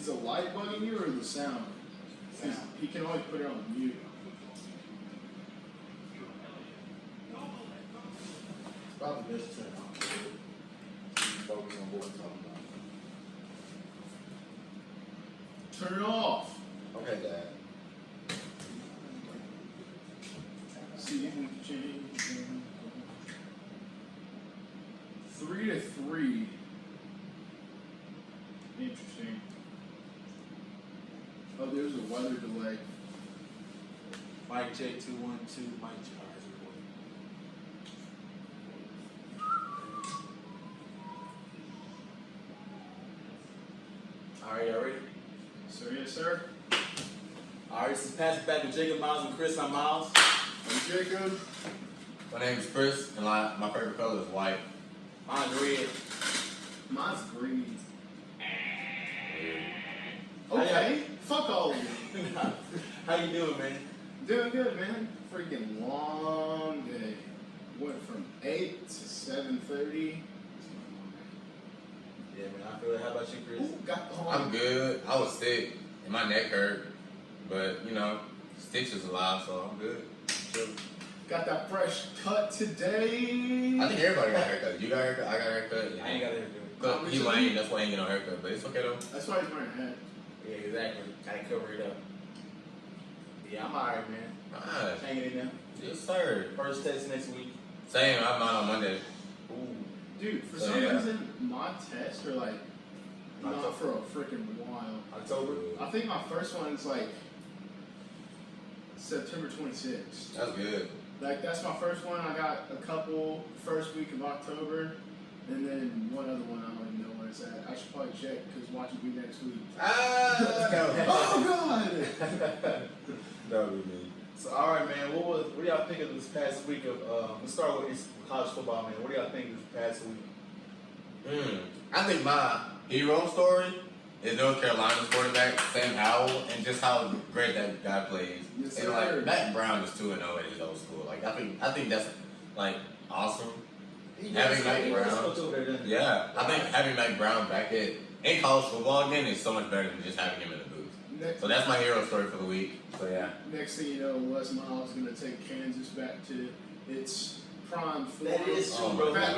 Is the light bugging you or the sound? He can always put it on mute. It's probably best to turn it on. Focus on what we're talking about. Turn it off. Okay, Dad. See if we can change. 3-3. Interesting. Oh, there's a weather delay. Mic check 212. Mic check. All right, y'all ready? So yes, sir. All right, this is passing back to Jacob, Miles, and Chris. I'm Miles. I'm Jacob. My name is Chris, and my favorite color is white. Mine's red. Mine's green. Okay. Fuck all of you. How you doing, man? Doing good, man. Freaking long day. Went from 8 to 7:30. Yeah, man, I feel it. How about you, Chris? Ooh, got the I'm good. I was sick, and my neck hurt, but stitches alive, so I'm good. Got that fresh cut today. I think everybody got a haircut. You got a haircut. I got a haircut. I ain't got a haircut. But he lame. That's why he ain't get no haircut. But it's okay though. That's why he's wearing a hat. Yeah, exactly. Gotta cover it up. Yeah, I'm alright, man. Alright. Hanging in there. Yes, sir. First test next week. Same. I have mine on Monday. Ooh. Dude, for So, some yeah. reason, my tests are like not for a freaking while. October. I think my first one's like September 26th. That's good. Like, that's my first one. I got a couple first week of October, and then one other one I don't even know where it's at. I should probably check because watch it be next week. Oh, God! That would be me. So, all right, man. What do y'all think of this past week of? Let's start with this college football, man. What do y'all think of this past week? I think my hero story is North Carolina's quarterback, Sam Howell, and just how great that guy plays. Yes, and sir. like Matt Brown is 2-0 at his old school. Like I think that's like awesome. Having Matt Brown, yeah, I think having Matt Brown back in college football again is so much better than just having him in the booth. So that's my hero story for the week. So yeah. Next thing you know, Les Miles is going to take Kansas back to its prime form. That is true, bro. Back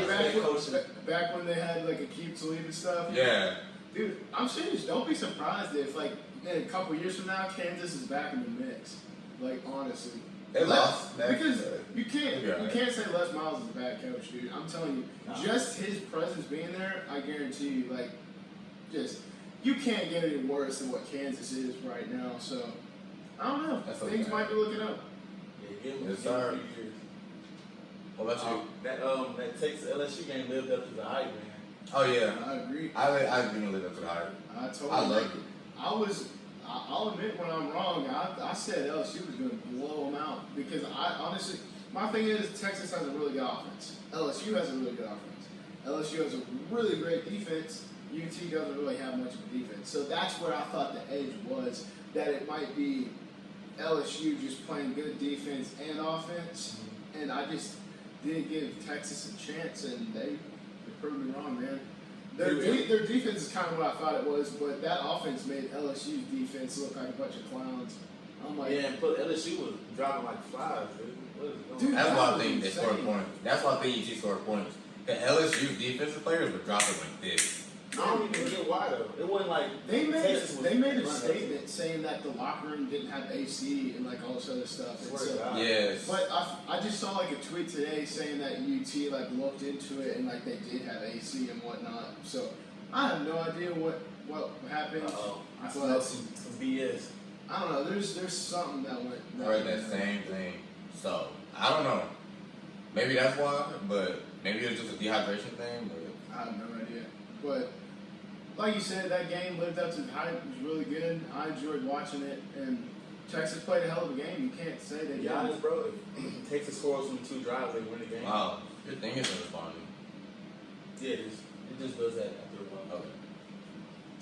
when they had like a keep to leave and stuff. Yeah. Dude, I'm serious. Don't be surprised if like in a couple years from now, Kansas is back in the mix. Like honestly, They lost because you can't say Les Miles is a bad coach, dude. I'm telling you, just his presence being there, I guarantee you, like, just you can't get any worse than what Kansas is right now. So I don't know. Things might be looking up. Yeah, give him Yes, a sir. few years. What about you? That Texas LSU game lived up to the hype, man. Oh yeah. I agree. I didn't live up to the hype. I told I you. loved it. I'll admit when I'm wrong. I said LSU was going to blow them out because I honestly, my thing is Texas has a really good offense. LSU has a really good offense. LSU has a really great defense. UT doesn't really have much of a defense. So that's where I thought the edge was, that it might be LSU just playing good defense and offense. And I just didn't give Texas a chance, and they proved me wrong, man. Their defense is kind of what I thought it was, but that offense made LSU's defense look like a bunch of clowns. I'm like, Yeah, but LSU was dropping like flies, dude. What is going on? That's why I think they scored points. That's why I think UT scored points. The LSU defensive players were dropping like this. I don't even get why though. It wasn't like They made Texas was a running statement saying that the locker room didn't have AC and like all this other stuff. And Swear to God. Yes. but I just saw like a tweet today saying that UT like looked into it and like they did have AC and whatnot. So I have no idea what happened. I smelled some BS. I don't know. There's something that went. I heard that same thing. So I don't know. Maybe that's why, but maybe it was just a dehydration thing. But I have no idea. But like you said, that game lived up to the hype. It was really good. I enjoyed watching it, and Texas played a hell of a game. You can't say they To be didn't. honest, bro, if Texas scores from 2 drives, they win the game. wow, your thing isn't responding. Yeah, it is. It just does that after a while. Okay.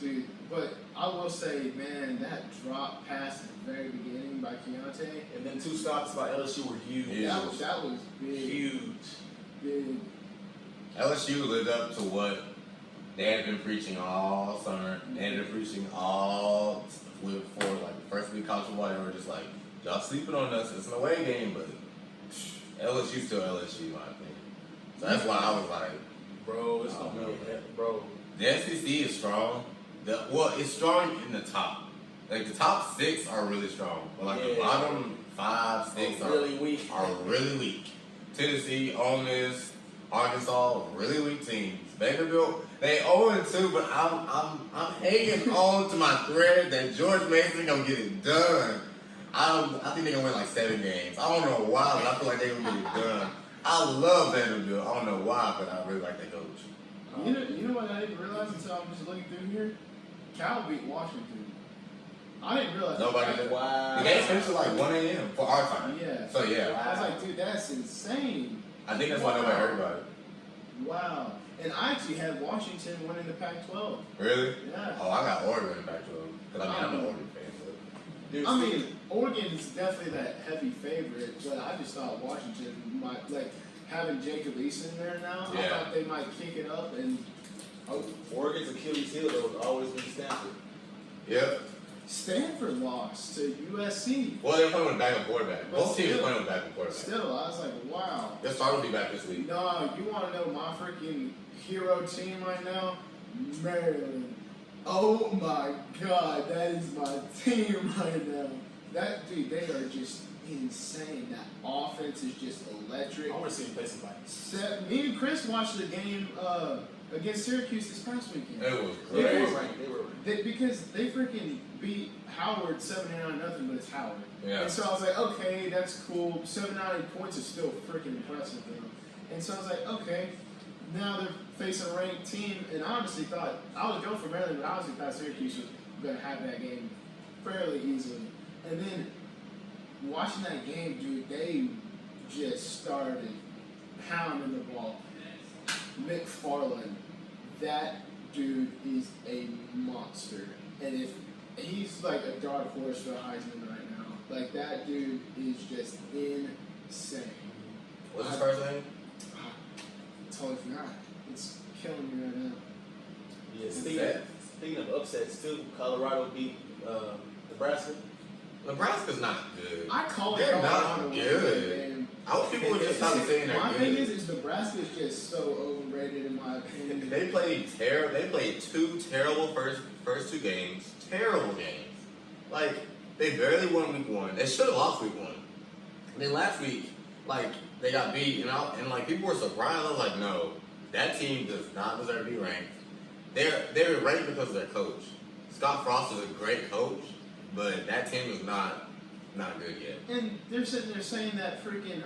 Dude, but I will say, man, that drop pass at the very beginning by Keontae, And then 2 stops by LSU were huge. Yeah. that was big. Huge. Big. LSU lived up to what They had been preaching all summer. They had been preaching all for like the first week college football. They were just like, y'all sleeping on us. It's an away game, but LSU still LSU, in my opinion. So that's why I was like, bro, it's gonna be bro. The SEC is strong. It's strong in the top. Like the top 6 are really strong, but like the bottom 5, 6 are really weak. Tennessee, Ole Miss, Arkansas, really weak teams. Vanderbilt, they 0-2, but I'm hanging on to my thread that George Mason gonna get it done. I think they're gonna win like 7 games. I don't know why, but I feel like they're gonna get it done. I love Vanderbilt. I don't know why, but I really like that coach. You know what I didn't realize until I'm just looking through here? Cal beat Washington. I didn't realize. Nobody did. Wow. The game finished at like 1 a.m. for our time. Yeah. So yeah. I was like, dude, that's insane. I think that's why nobody heard about it. Wow. And I actually had Washington winning the Pac-12. Really? Yeah. Oh, I got Oregon in Pac-12. Because I'm an Oregon fan. I mean, Oregon is definitely that heavy favorite, but I just thought Washington might, like, having Jacob Eason there now, I thought they might kick it up and... Oregon's Achilles heel, though, has always been Stanford. Yep. Stanford lost to USC. Well, they're playing with a backup quarterback. Both teams are playing with a backup quarterback. Still, I was like, wow. Their starter will be back this week. No, you want to know my freaking hero team right now? Maryland. Oh my God, that is my team right now. That dude, they are just insane. That offense is just electric. I want to see him play somebody. Me and Chris watched the game against Syracuse this past weekend. It was They great. were ranked. Because they freaking beat Howard 79-0, but it's Howard. Yeah. And so I was like, okay, that's cool. 79 points is still freaking impressive, though. And so I was like, okay, now they're facing a ranked team, and I honestly thought I was going for Maryland, but I honestly thought Syracuse was going to have that game fairly easily. And then watching that game, dude, they just started pounding the ball. McFarland, that dude is a monster. And if he's like a dark horse for Heisman right now, like that dude is just insane. What's his first name? I totally forgot. It's killing me right now. Yeah, speaking of upsets, too, Colorado beat Nebraska. Nebraska's not good. I call it They're Colorado not good. I wish people would just stop saying they're my good. thing is Nebraska is just so overrated in my opinion. They played They played 2 terrible first 2 games. Terrible games. Like they barely won week 1. They should have lost week 1. And then last week, like they got beat, and like people were surprised. I was like, no, that team does not deserve to be ranked. They're ranked because of their coach. Scott Frost is a great coach, but that team is not good yet. And they're sitting there saying that freaking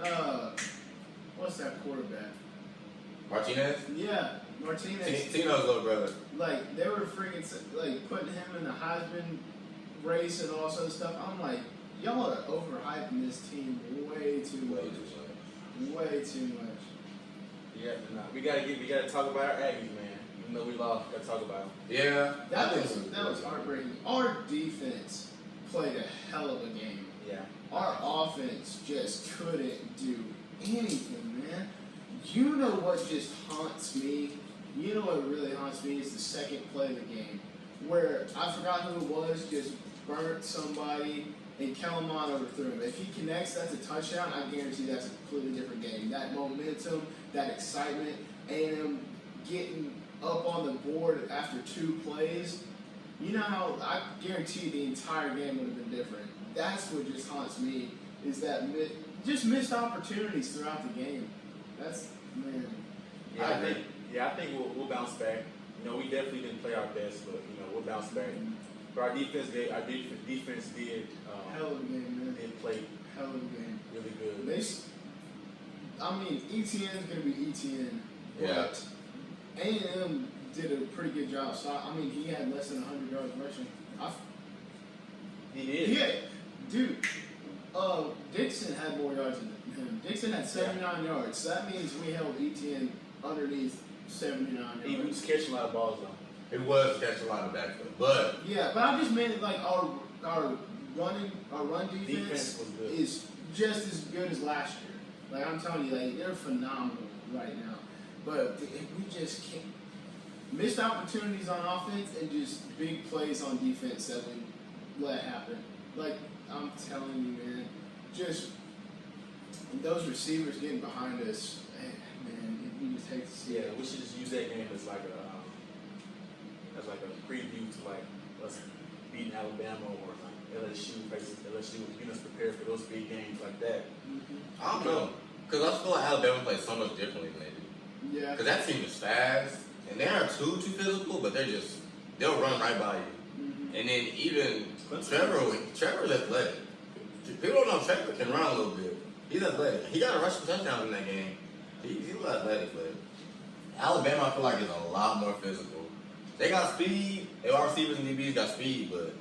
what's that quarterback? Martinez? Yeah, Martinez. Tino's little brother. Like they were freaking like putting him in the Heisman race and all sorts of stuff. I'm like, y'all are overhyping this team way too much. Way too much. Yeah, we gotta talk about our Aggies, man. Even though we lost, we gotta talk about them. Yeah. That was heartbreaking. Our defense played a hell of a game. Yeah. Our offense just couldn't do anything, man. You know what just haunts me? You know what really haunts me is the second play of the game, where I forgot who it was, just burnt somebody, and Kellen Mond overthrew him. If he connects, that's a touchdown. I guarantee that's a completely different game. That momentum, that excitement, A&M getting up on the board after 2 plays. You know how I guarantee the entire game would have been different. That's what just haunts me, is that just missed opportunities throughout the game. That's, man. I think we'll bounce back. You know, we definitely didn't play our best, but you know, we'll bounce back. But our defense did. Hell of a game, man. Did play Hell of a game. really good. ETN's gonna be ETN. Yeah. But A&M did a pretty good job. So he had less than 100 yards rushing. He did. Yeah, dude. Dixon had more yards than him. Dixon had 79 yards. So that means we held ETN underneath 79 yards. He was catching a lot of balls though. It was catching a lot of backfield, but yeah, but I just meant like our run defense was good. is just as good as last year. Like I'm telling you, like they're phenomenal right now. But we just can't. missed opportunities on offense and just big plays on defense that we let happen. Like, I'm telling you, man, just those receivers getting behind us, man, you just hate to see it. We should just use that game as like a preview to like us beating Alabama or like LSU faces LSU, getting us prepared for those big games like that. Mm-hmm. I don't know, because I feel like Alabama plays so much differently than they do. Yeah. Because that team is fast, and they aren't too physical, but they'll run right by you. Mm-hmm. And then even Trevor's athletic. People don't know Trevor can run a little bit. He's athletic. He got a rushing touchdown in that game. He was athletic, but Alabama, I feel like, is a lot more physical. They got speed. Their receivers and DBs got speed, but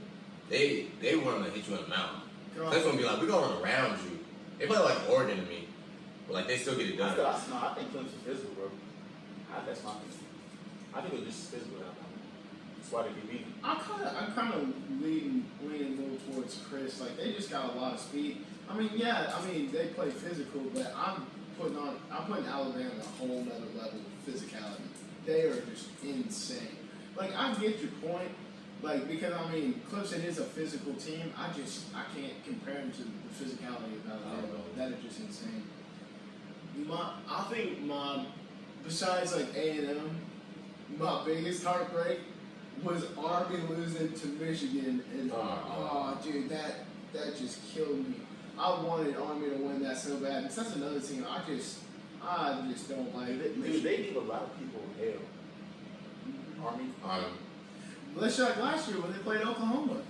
they want to hit you in the mouth. That's going to be like, we're going to run around you. They play like Oregon to me, but like they still get it done. I think Clemson's physical, bro. That's my opinion. I think it was just physical out there. That's why they can beat them. I'm kind of leaning more towards Chris. Like, they just got a lot of speed. I mean, they play physical, but I'm putting Alabama at a whole nother level of physicality. They are just insane. Like, I get your point. Like, because Clemson is a physical team. I can't compare them to the physicality of Alabama. That is just insane. I think besides like A&M, my biggest heartbreak was Army losing to Michigan, and dude, that just killed me. I wanted Army to win that so bad, because that's another team I just don't like. Dude, they give a lot of people hell. Army. Let's like last year when they played Oklahoma.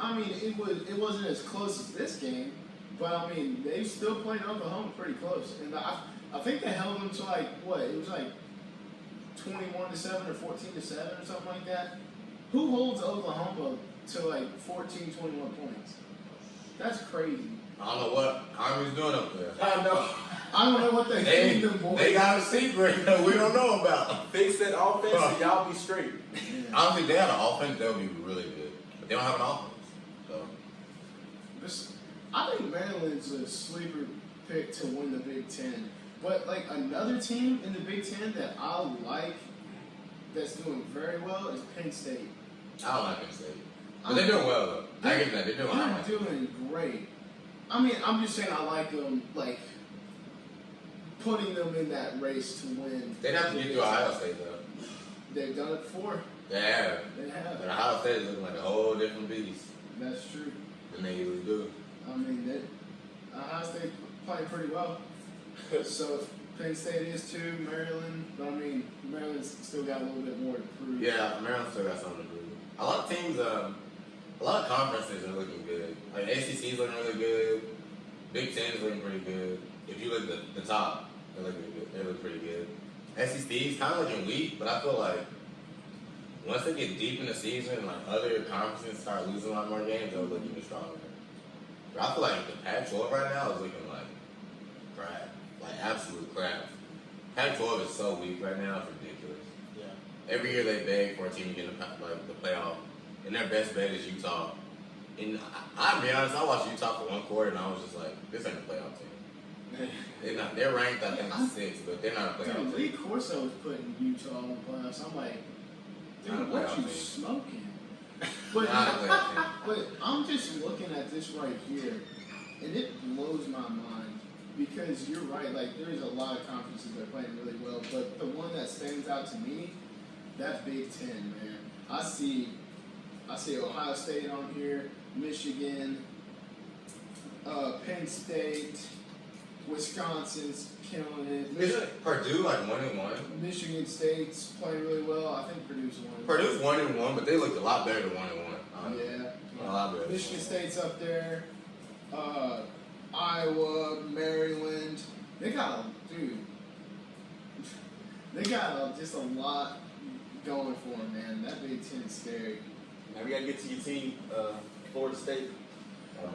It wasn't as close as this game, but they still played Oklahoma pretty close, and I think they held them to like what? It was like 21-7 or 14-7 or something like that. Who holds Oklahoma to like 14, 21 points? That's crazy. I don't know what Army's doing up there. I know. I don't know what they feed them, boys. They got a secret that we don't know about. Fix that offense and y'all be straight. I don't think they had an offense that would be really good, but they don't have an offense. So I think Maryland's a sleeper pick to win the Big Ten. But like another team in the Big Ten that I like that's doing very well is Penn State. I don't like Penn State, but they're doing well though. I get that they're doing well. They're doing great. I'm just saying I like them, like putting them in that race to win. They'd have to get through Ohio State though. They've done it before. They have. But Ohio State is looking like a whole different beast. That's true. Than they usually do. Ohio State playing pretty well. So Penn State is too. Maryland, but Maryland's still got a little bit more to prove. Yeah, Maryland still got something to prove. A lot of teams, a lot of conferences are looking good. Like ACC is looking really good. Big Ten is looking pretty good. If you look at the top, they're looking good. They look pretty good. SEC is kind of looking weak, but I feel like once they get deep in the season, like other conferences start losing a lot more games, they'll look even stronger. But I feel like the Pac-12 right now is looking like crap, like absolute crap. Pac-12 is so weak right now, it's ridiculous. Yeah. Every year they beg for a team to get in the playoff, and their best bet is Utah. And I'll be honest, I watched Utah for one quarter, and I was just like, this ain't a playoff team. They're ranked, I think, 6th, but they're not a playoff team. Lee Corso was putting Utah on the playoffs. I'm like, dude, what you smoking? But I'm just looking at this right here, and it blows my mind because you're right. Like, there's a lot of conferences that are playing really well, but the one that stands out to me, that Big Ten, man. I see Ohio State on here, Michigan, Penn State, Wisconsin's killing it. Isn't Purdue like 1-1? Michigan State's playing really well. I think Purdue's 1-1. Purdue's 1-1, but they looked a lot better than 1-1. Yeah. A lot better. Michigan State's up there. Iowa, Maryland. They got just a lot going for them, man. That Big Ten is scary. Now we gotta get to your team, Florida State.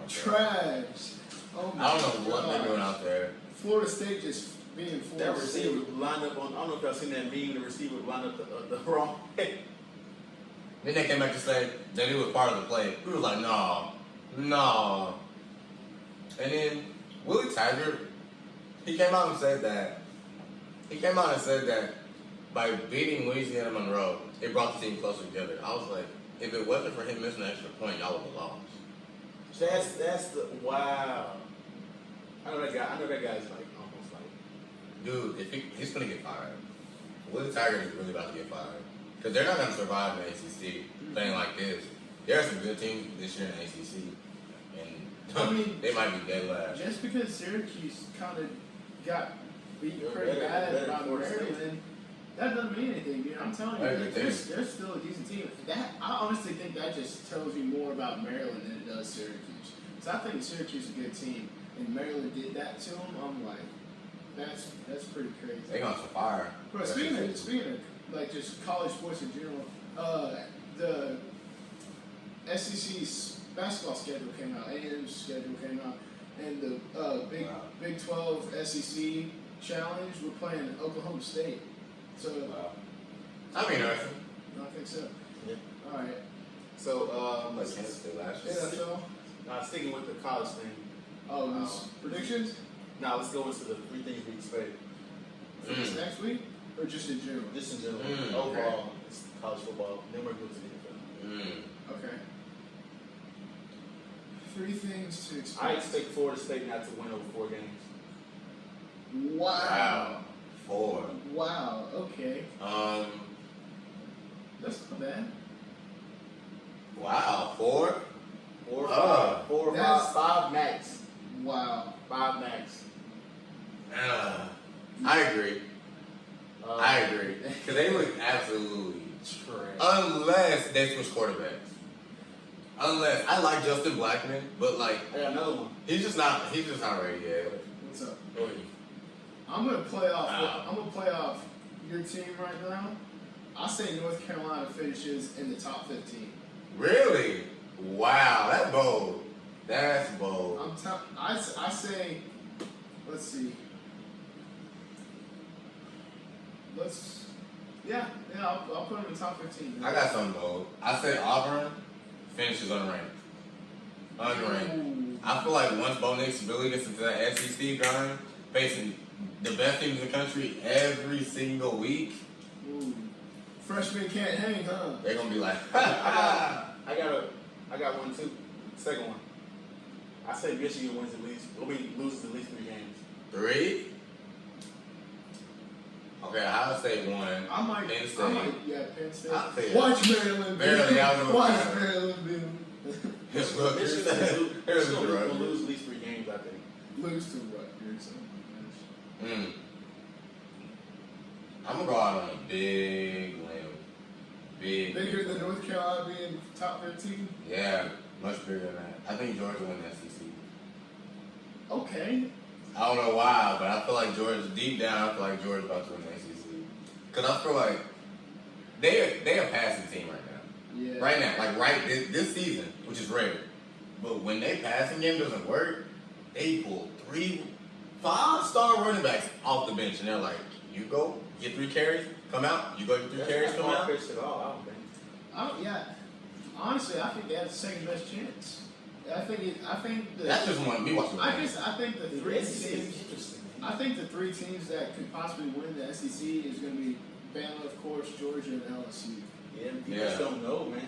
Trash. Oh my I don't know what they're doing out there. Florida State just being Florida That receiver lined up on, I don't know if y'all seen that meme, the receiver lined up the wrong way. Then they came back to say that it was part of the play. We was like, no. And then Willie Taggart, he came out and said that by beating Louisiana Monroe, it brought the team closer together. I was like, if it wasn't for him missing an extra point, y'all would have lost. That's the wow. I know that guy's like almost like. Dude, if he's gonna get fired. Will Tigers is really about to get fired because they're not gonna survive in the ACC playing like this. There are some good teams this year in the ACC, and I mean, they might be dead last. Just because Syracuse kind of got beat They're pretty better bad by for State. Maryland, that doesn't mean anything, dude. I'm telling They're a you, good they're still a decent team. I honestly think that just tells you more about Maryland than it does Syracuse. So I think Syracuse is a good team, and Maryland did that to them. I'm like, that's pretty crazy. They gonna fire. But speaking of like just college sports in general, the SEC's basketball schedule came out, A&M's schedule came out, and the Big 12 SEC challenge, we're playing Oklahoma State. So I mean, interesting. I think so. Yeah. All right. So Like Kansas State last year. NFL. sticking with the college thing. Predictions Now let's go into the 3 things we expect. for this next week, or just in general? Just in general, Mm. overall, it's college football. Then we're going to the NFL. Okay. 3 things to expect. I expect Florida State not to win over 4 games. Wow. 4. Wow. Okay. That's not bad. Wow. 4. 4 or Uh, 5. 4 or that's- 5 max. Wow. 5 max. I agree. I agree. Because they look absolutely Trash. unless they switch quarterbacks. Unless I like Justin Blackman, but like I got another one. he's just not ready yet. What's up? Go ahead. I'm gonna play off. Wow. I'm gonna play off your team right now. I say North Carolina finishes in the top 15. Really? Wow, that's bold. That's bold. I say. Let's see. I'll put him in the top 15. I got something bold. I say Auburn finishes unranked. Ooh. I feel like once Bo Nix really gets into that SEC grind, facing the best teams in the country every single week, Ooh. Freshman can't hang, huh? they're gonna be like, I got one too. Second one. I say Michigan wins at least. Loses at least 3 games. 3. Okay, I'll say 1. Penn State. Yeah, Penn State. I'll say Watch Maryland. Maryland, I was Watch gonna- Maryland. It's Rutgers. Michigan's There's going to Rutgers. lose at least 3 games, I think. Lose to Rutgers. Oh my gosh. I'm gonna go out on a big limb. Bigger than North Carolina being top 15? Yeah, much bigger than that. I think Georgia won the SEC. Okay. I don't know why, but I feel like Georgia, deep down, I feel like Georgia's about to win the SEC. Because I feel like they're a passing team right now. Yeah. Right now, like this season, which is rare. But when their passing game doesn't work, they pull 3 5-star running backs off the bench, and they're like, you go, get 3 carries, come out, you go get 3 carries, come out. That's not far-fetched at all, I don't think. Yeah. Honestly, I think they have the second best chance. That's just one, me watching the game. I think the The 3 SEC teams. is interesting. I think the 3 teams that could possibly win the SEC is going to be Bama, of course, Georgia, and LSU. Yeah, you just don't know, man.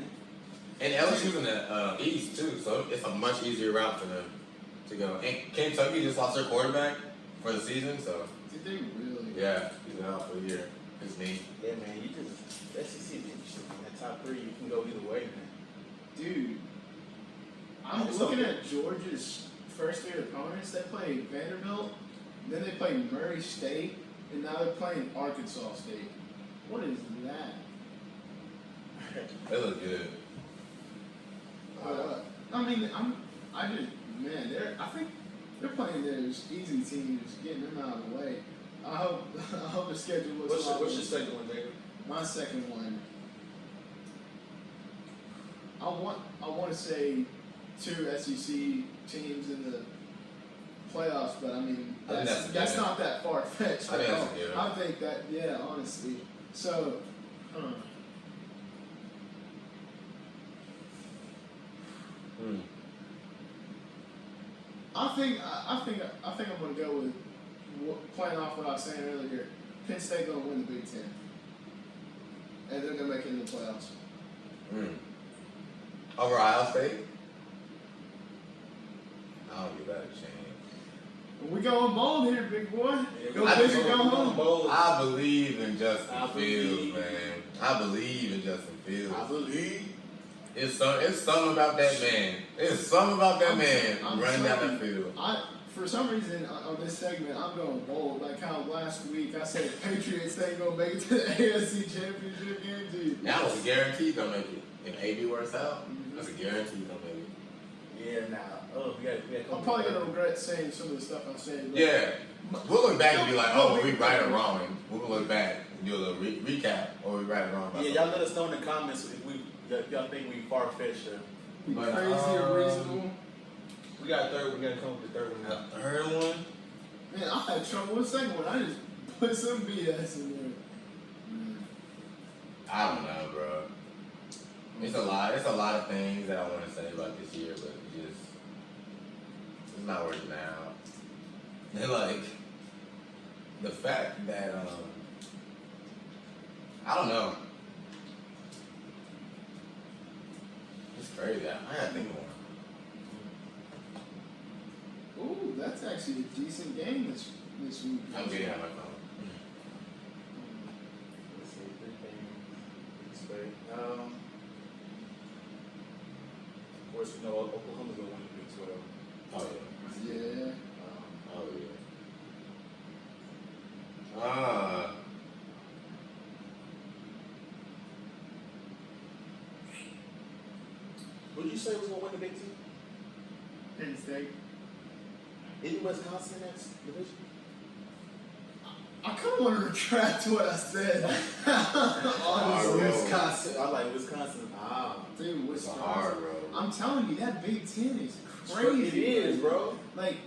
And LSU's in the East too, so it's a much easier route for them to go. And Kentucky just lost their quarterback for the season, so Did they really? yeah, he's been out for a year. His knee. Yeah, man, the SEC is interesting. That top 3, you can go either way, man. Dude, I'm It's looking okay. at Georgia's first-year opponents. They play Vanderbilt, then they play Murray State, and now they're playing Arkansas State. What is that? They look good. I think they're playing those easy teams, getting them out of the way. I hope the schedule looks a lot What's your better. second one, Jacob? My second one. I want to say 2 SEC teams in the playoffs, but I mean I think that's a that's given. not that far fetched. I think that's a given. I think that, yeah, honestly. So, I think I'm gonna go with playing off what I was saying earlier. Penn State gonna win the Big Ten. and they're gonna make it in the playoffs. Over Ohio State? I don't give that a chance. We going bold here, big boy. Yeah, Go big or go home. I believe in Justin Fields, man. I believe in Justin Fields. I believe. It's something about that man. It's something about that man running down that field. For some reason, on this segment, I'm going bold. Like how last week I said Patriots ain't gonna make it to the AFC Championship game, dude. That was a guarantee gonna make it. If AB works out, that's a guarantee gonna make it. Yeah, nah. We got. I'm probably gonna regret saying some of the stuff I'm saying. But Yeah. We'll look back and be like, oh, we right or wrong. And we'll look back and do a little recap or we right or wrong. Yeah, y'all let us know in the comments if y'all think we far fetched. Be crazy or reasonable. We got a third. We gotta come up with the third one now. The third one? Man, I had trouble with the second one. I just put some BS in there. I don't know, bro. It's a lot. It's a lot of things that I want to say about this year, but it's not working out. And like the fact that I don't know. It's crazy. I gotta think more. Ooh, that's actually a decent game this week. I'm getting out my phone. Let's see, 3 things. Of course, we know Oklahoma's gonna win the Big 12. Oh yeah. Yeah. Oh yeah. Who did you say was gonna win the Big 10? Penn State. Isn't Wisconsin in that division? I kind of want to retract what I said. Honestly, Wisconsin. I like Wisconsin. Dude, It's Wisconsin. hard, bro. I'm telling you, that Big Ten is crazy. It is, bro. Like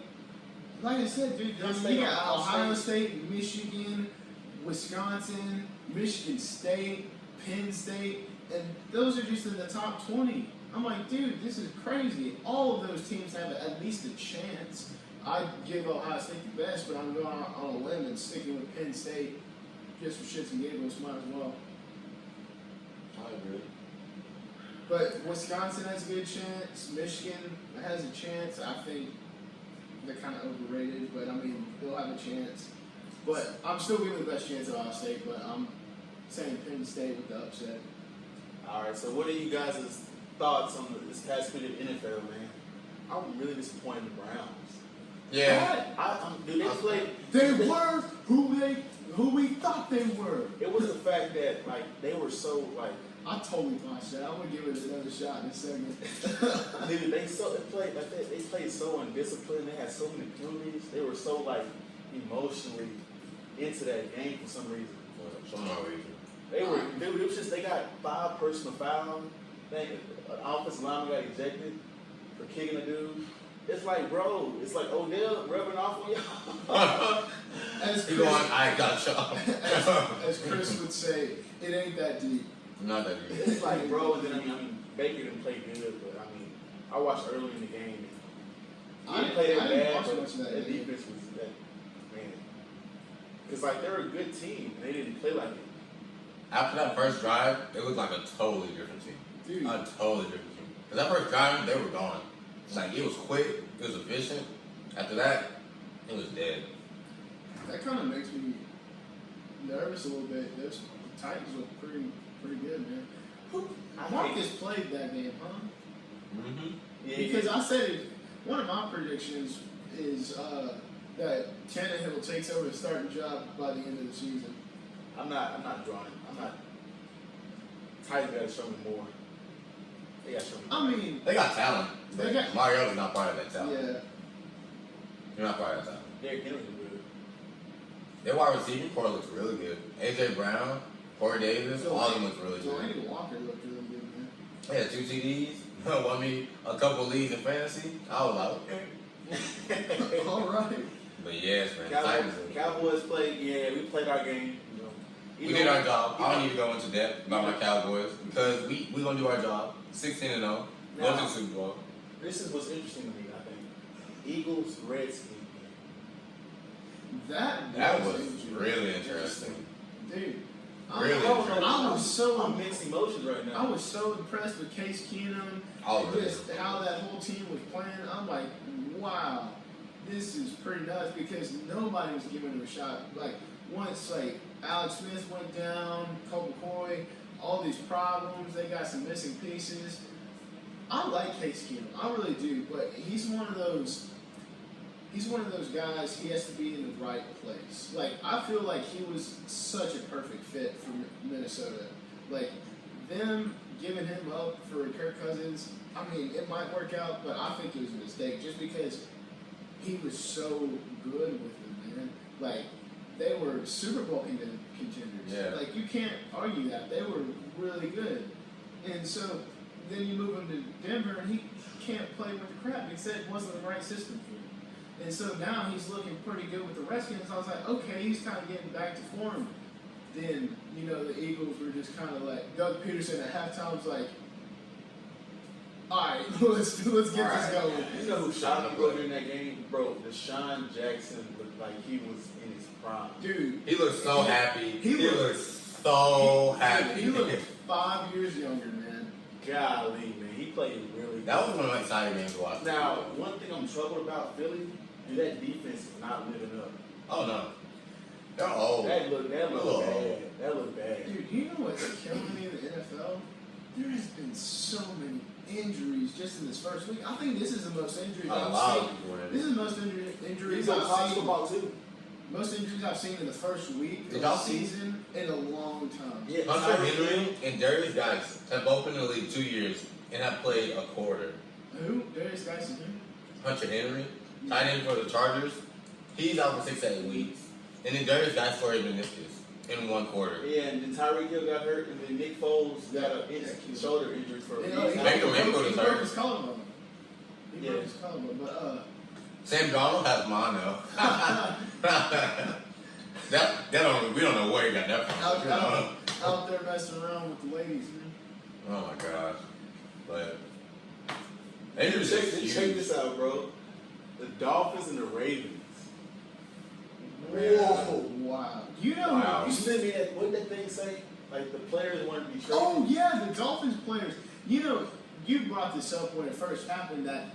I said, dude, you got Ohio State, Michigan, Wisconsin, Michigan State, Penn State, and those are just in the top 20. I'm like, dude, this is crazy. All of those teams have at least a chance. I'd give Ohio State the best, but I'm going on a limb and sticking with Penn State just for shits and giggles. Might as well. I agree. But Wisconsin has a good chance. Michigan has a chance. I think they're kind of overrated, but I mean, they'll have a chance. But I'm still giving the best chance at Ohio State, but I'm saying Penn State with the upset. All right. So, what are you guys' thoughts on this past week of NFL, man? I'm really disappointed in the Browns. Yeah. Dude, they played. They were who we thought they were. It was the fact that they were so I totally botched that. I'm gonna give it another shot in a second. dude, they played so undisciplined. They had so many penalties. They were so emotionally into that game for some reason. For some reason. They were, dude. It was just they got 5 personal fouls. An offensive lineman got ejected for kicking a dude. It's like, bro, it's like Odell rubbing off on y'all. As He going, I got shot. as Chris would say, it ain't that deep. Not that deep. It's like, bro, and then I mean, Baker didn't play good, but I mean, I watched early in the game. He didn't play that didn't bad, watch but much of that that game. defense was that, man. Because they're a good team, and they didn't play like it. After that first drive, it was like a totally different team. Dude. A totally different team. Because that first drive, they were gone. Like, it was quick, it was efficient. After that, it was dead. That kind of makes me nervous a little bit. Those Titans look pretty good, man. Marcus played that game, huh? Mm-hmm. Yeah, Because I said it, one of my predictions is that Tannehill takes over the starting job by the end of the season. I'm not drawing. Titans got to show me more. They got to show me more. I mean, They got talent. They got- Mariota's not part of that talent. yeah. You're not part of that talent. Derrick Henry's good. Their wide receiver core looks really good. AJ Brown, Corey Davis, all of them look really good. Delaney Walker looked really good, man. They had 2 TDs, won me a couple leagues in fantasy. I was like, okay. All right. But yes, man. Titans are- Cowboys played. Yeah, we played our game. We did our job. I don't need to go into depth about my Cowboys because we gonna do our job. 16-0, go to the Super Bowl. This is what's interesting to me. I think Eagles, Redskins. That That was interesting. really interesting. Dude, Really? I'm mixed emotions right now. I was so impressed with Case Keenum Oh, and just how that whole team was playing. I'm like, wow, this is pretty nuts because nobody was giving him a shot. Like once like Alex Smith went down, Colt McCoy, all these problems, they got some missing pieces. I like Case Keenum, I really do, but he's one of those guys, he has to be in the right place. Like, I feel like he was such a perfect fit for Minnesota. Like, them giving him up for Kirk Cousins, I mean, it might work out, but I think it was a mistake just because he was so good with them, man. Like, they were Super Bowl contenders. Yeah. Like, you can't argue that. They were really good. And so, then you move him to Denver, and he can't play with the crap. He said it wasn't the right system for him. And so now he's looking pretty good with the Redskins. I was like, okay, he's kind of getting back to form. Then, the Eagles were just kind of like, Doug Peterson at halftime was like, all right, let's get this going. You know who shot me, bro, during that game? Bro, Deshaun Jackson looked like he was in his prime. Dude. He looked so happy. He looked so happy. He looked 5 years younger, man. Golly, man. He played really good. That was one of my exciting games to watch. Now, one thing I'm troubled about Philly, that defense is not living up. Oh, no. They're old. That looked bad. That looked bad. Dude, you know what's killing me in the NFL? There has been so many injuries just in this first week. I think this is the most injuries I've seen. This is the most injuries I've seen. Football too. Most injuries I've seen in the first week of Did the y'all see? season in a long time. Yeah, Hunter Henry and Darius Geis have both been in the league 2 years and have played a quarter. Who? Darius Geis is who? Hunter Henry, tight end for the Chargers, he's out for 6 to 8 weeks. And then Darius Geis tore a meniscus in 1 quarter. Yeah, and then Tyreek Hill got hurt, and then Nick Foles got a shoulder injury for a He reason. broke his collarbone. He Yeah. broke his collarbone, but Sam Darnold has mono. We don't know where he got that from. out there messing around with the ladies, man. Oh my gosh. But Check this out, bro. The Dolphins and the Ravens. Whoa! Wow. Wow. You sent me that. What did that thing say? Like the players wanted to be traded. Oh yeah, the Dolphins players. You brought this up when it first happened that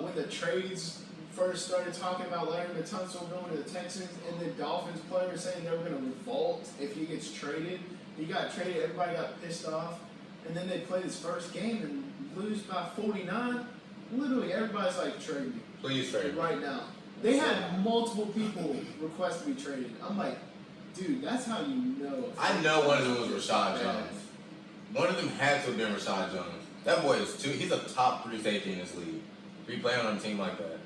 when the trades first started talking about Larry Tunsil going to the Texans, and the Dolphins players saying they were going to revolt if he gets traded. He got traded. Everybody got pissed off, and then they play this first game and lose by 49. Literally, everybody's like, trade me. Please trade me. Right now. They had multiple people request to be traded. I'm like, dude, that's how you know. I know one of them was Rashad Jones. One of them had to have been Rashad Jones. That boy is he's a top 3 safety in this league. Be playing on a team like that.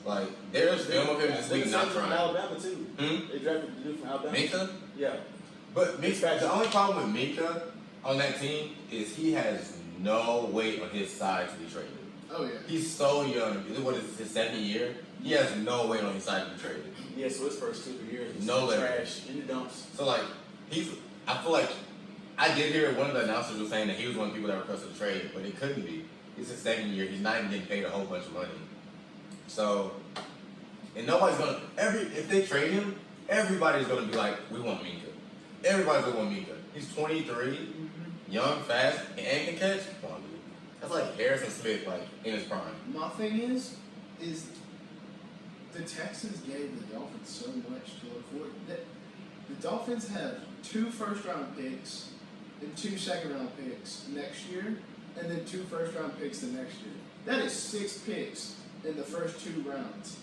Like, there's film of him in this league not trying. Alabama too. They drafted the dude from Alabama. Minka? Yeah. But the only problem with Minka on that team is he has no weight on his side to be traded. Oh yeah. He's so young. What is his 2nd year? He has no weight on his side to be traded. Yeah, so his first 2 years was No trash in the dumps. So like I feel like I did hear one of the announcers was saying that he was one of the people that requested a trade, but it couldn't be. It's his 2nd year. He's not even getting paid a whole bunch of money. So, and nobody's gonna if they trade him, everybody's gonna be like, we want Minka. Everybody's gonna want Minka. He's 23, young, fast, and can catch. Come on, dude. That's like Harrison Smith, like in his prime. My thing is the Texans gave the Dolphins so much to look forward. The Dolphins have 2 first-round picks and 2 second-round picks next year, and then 2 first-round picks the next year. That is 6 picks in the first 2 rounds.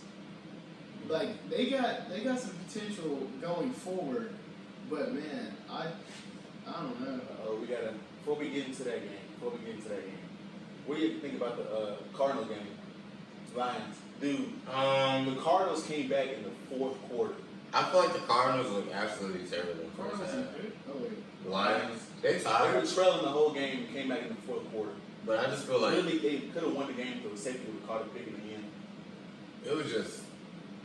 Like they got some potential going forward, but man, I don't know. Before we get into that game, what do you think about the Cardinal game? Lions. Dude, the Cardinals came back in the 4th quarter. I feel like the Cardinals look absolutely terrible in the first half. The Lions, they They tired. were trailing the whole game and came back in the 4th quarter. But I just feel like Really, they could have won the game if the safety would have caught a pick in the end. it was just.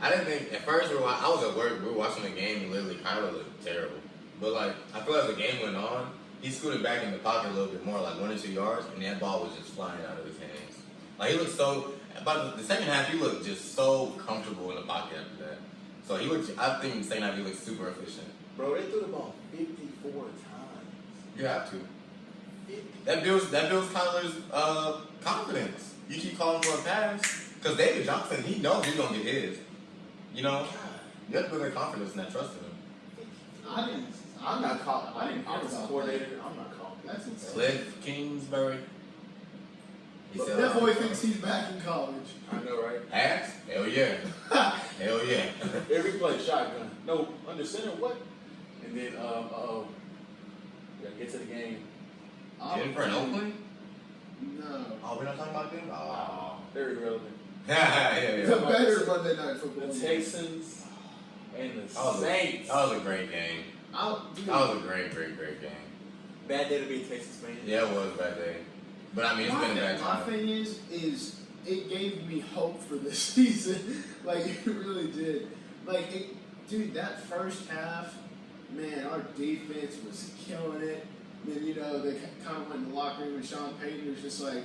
I didn't think at first I was at work. We were watching the game and literally Kyler looked terrible. But like I feel as the game went on, he scooted back in the pocket a little bit more, like 1 or 2 yards, and that ball was just flying out of his hands. Like he looked so. By the second half, he looked just so comfortable in the pocket after that. So he looked. I think the second half he looked super efficient. Bro, they threw the ball 55 4 times. You have to. That builds Kyler's confidence. You keep calling for a pass because David Johnson, he knows he's gonna get his. You know, you have to build that confidence and that trust in him. I'm not calling. I didn't hear Offensive about coordinator. I'm not calling. That's insane. Cliff Kingsbury. He said, That boy thinks he's back in college. I know, right? Ass? Hell yeah. Hell yeah. Every play, shotgun. No, under center, what? And then, get to the game. Jennifer and Oakland? No. Oh, we're not talking about them? Oh. Very relevant. yeah. The better Monday Night Football. The Texans and the That Saints. was a great game. Dude, That was a great game. Bad day to be a Texas fan. Yeah, it was a bad day. But I mean, it's been a bad my time. thing is it gave me hope for this season. Like, it really did. Like, dude, that first half, man, our defense was killing it. Then, you know, they kind of went in the locker room and Sean Payton was just like,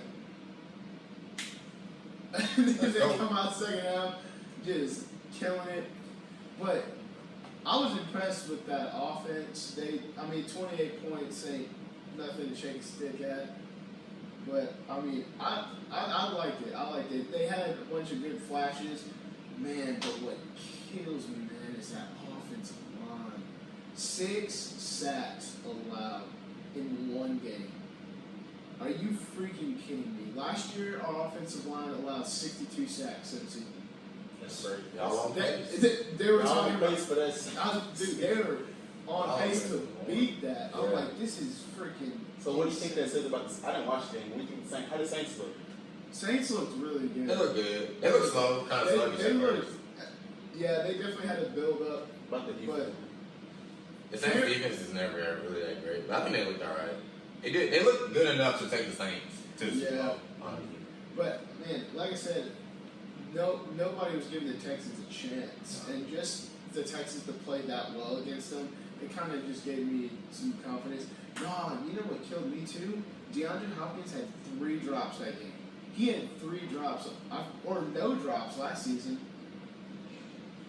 and then they come out second half, just killing it. But I was impressed with that offense. 28 points ain't nothing to shake a stick at. But, I mean, I liked it. I liked it. They had a bunch of good flashes. Man, but what kills me, man, is that offensive line. 6 sacks allowed in one game. Are you freaking kidding me? Last year, our offensive line allowed 62 sacks in the season. That's great. Y'all on pace? They were Y'all talking on about, pace for that. dude, they were on pace to beat that. I'm Yeah. like, this is freaking. So what do you think that says about this? I didn't watch the game. What do you think the Saints? How did Saints look? Saints looked really good. They look good. They look slow, kind of sluggish They at looked, first. yeah, they definitely had to build up. About the defense. The Saints defense is never really that great, but I think they looked alright. They looked good enough to take the Saints to the Super Bowl, honestly. But man, like I said, nobody was giving the Texans a chance, and just the Texans to play that well against them, it kind of just gave me some confidence. No, you know what killed me too? DeAndre Hopkins had 3 drops that game. He had 3 drops, or no drops last season.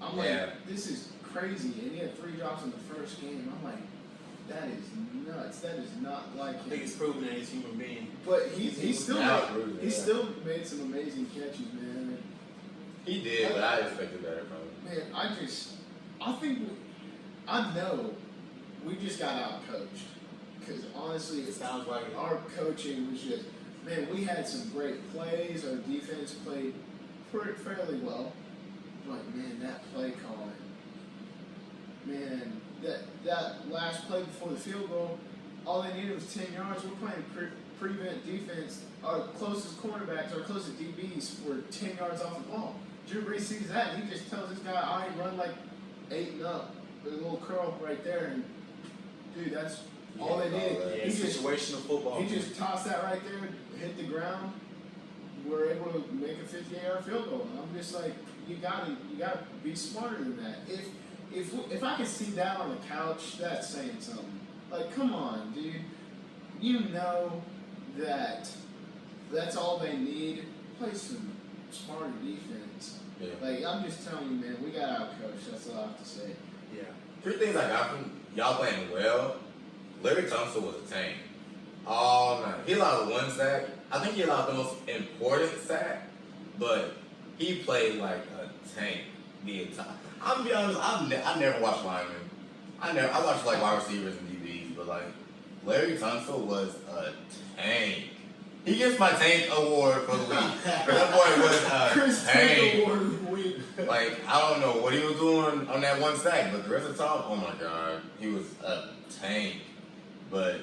I'm like, this is crazy, and he had 3 drops in the first game. I'm like, that is nuts. That is not like I him. think it's proven that he's a human being. But he still made some amazing catches, man. He did, but I expected better from him. Man, I know we just got out coached. Because honestly, It sounds like it. our coaching was just, man, we had some great plays. Our defense played fairly well. But man, that play calling, man, that last play before the field goal, all they needed was 10 yards. We're playing prevent defense. Our closest cornerbacks, our closest DBs were 10 yards off the ball. Drew Brees sees that, and he just tells this guy, all right, run like 8 and up. With a little curl right there, and dude, that's all they did. Yeah, He just situational football. He just tossed that right there, hit the ground. We're able to make a 50-yard field goal. And I'm just like, you gotta be smarter than that. If I can see that on the couch, that's saying something. Like, come on, dude. You know that that's all they need. Play some smarter defense. Yeah. Like, I'm just telling you, man, we got out coached. That's all I have to say. Yeah. 3 things I got from y'all playing well. Larry Tunsil was a tank all night. He allowed 1 sack. I think he allowed the most important sack, but he played like a tank the entire. I'm gonna be honest. I never watched linemen. I watched like wide receivers and DBs, but like Larry Tunsil was a tank. He gets my tank award for the week. That boy was a Chris tank. Award of the week. Like, I don't know what he was doing on that 1 sack, but the rest of the time, oh my God, he was a tank. But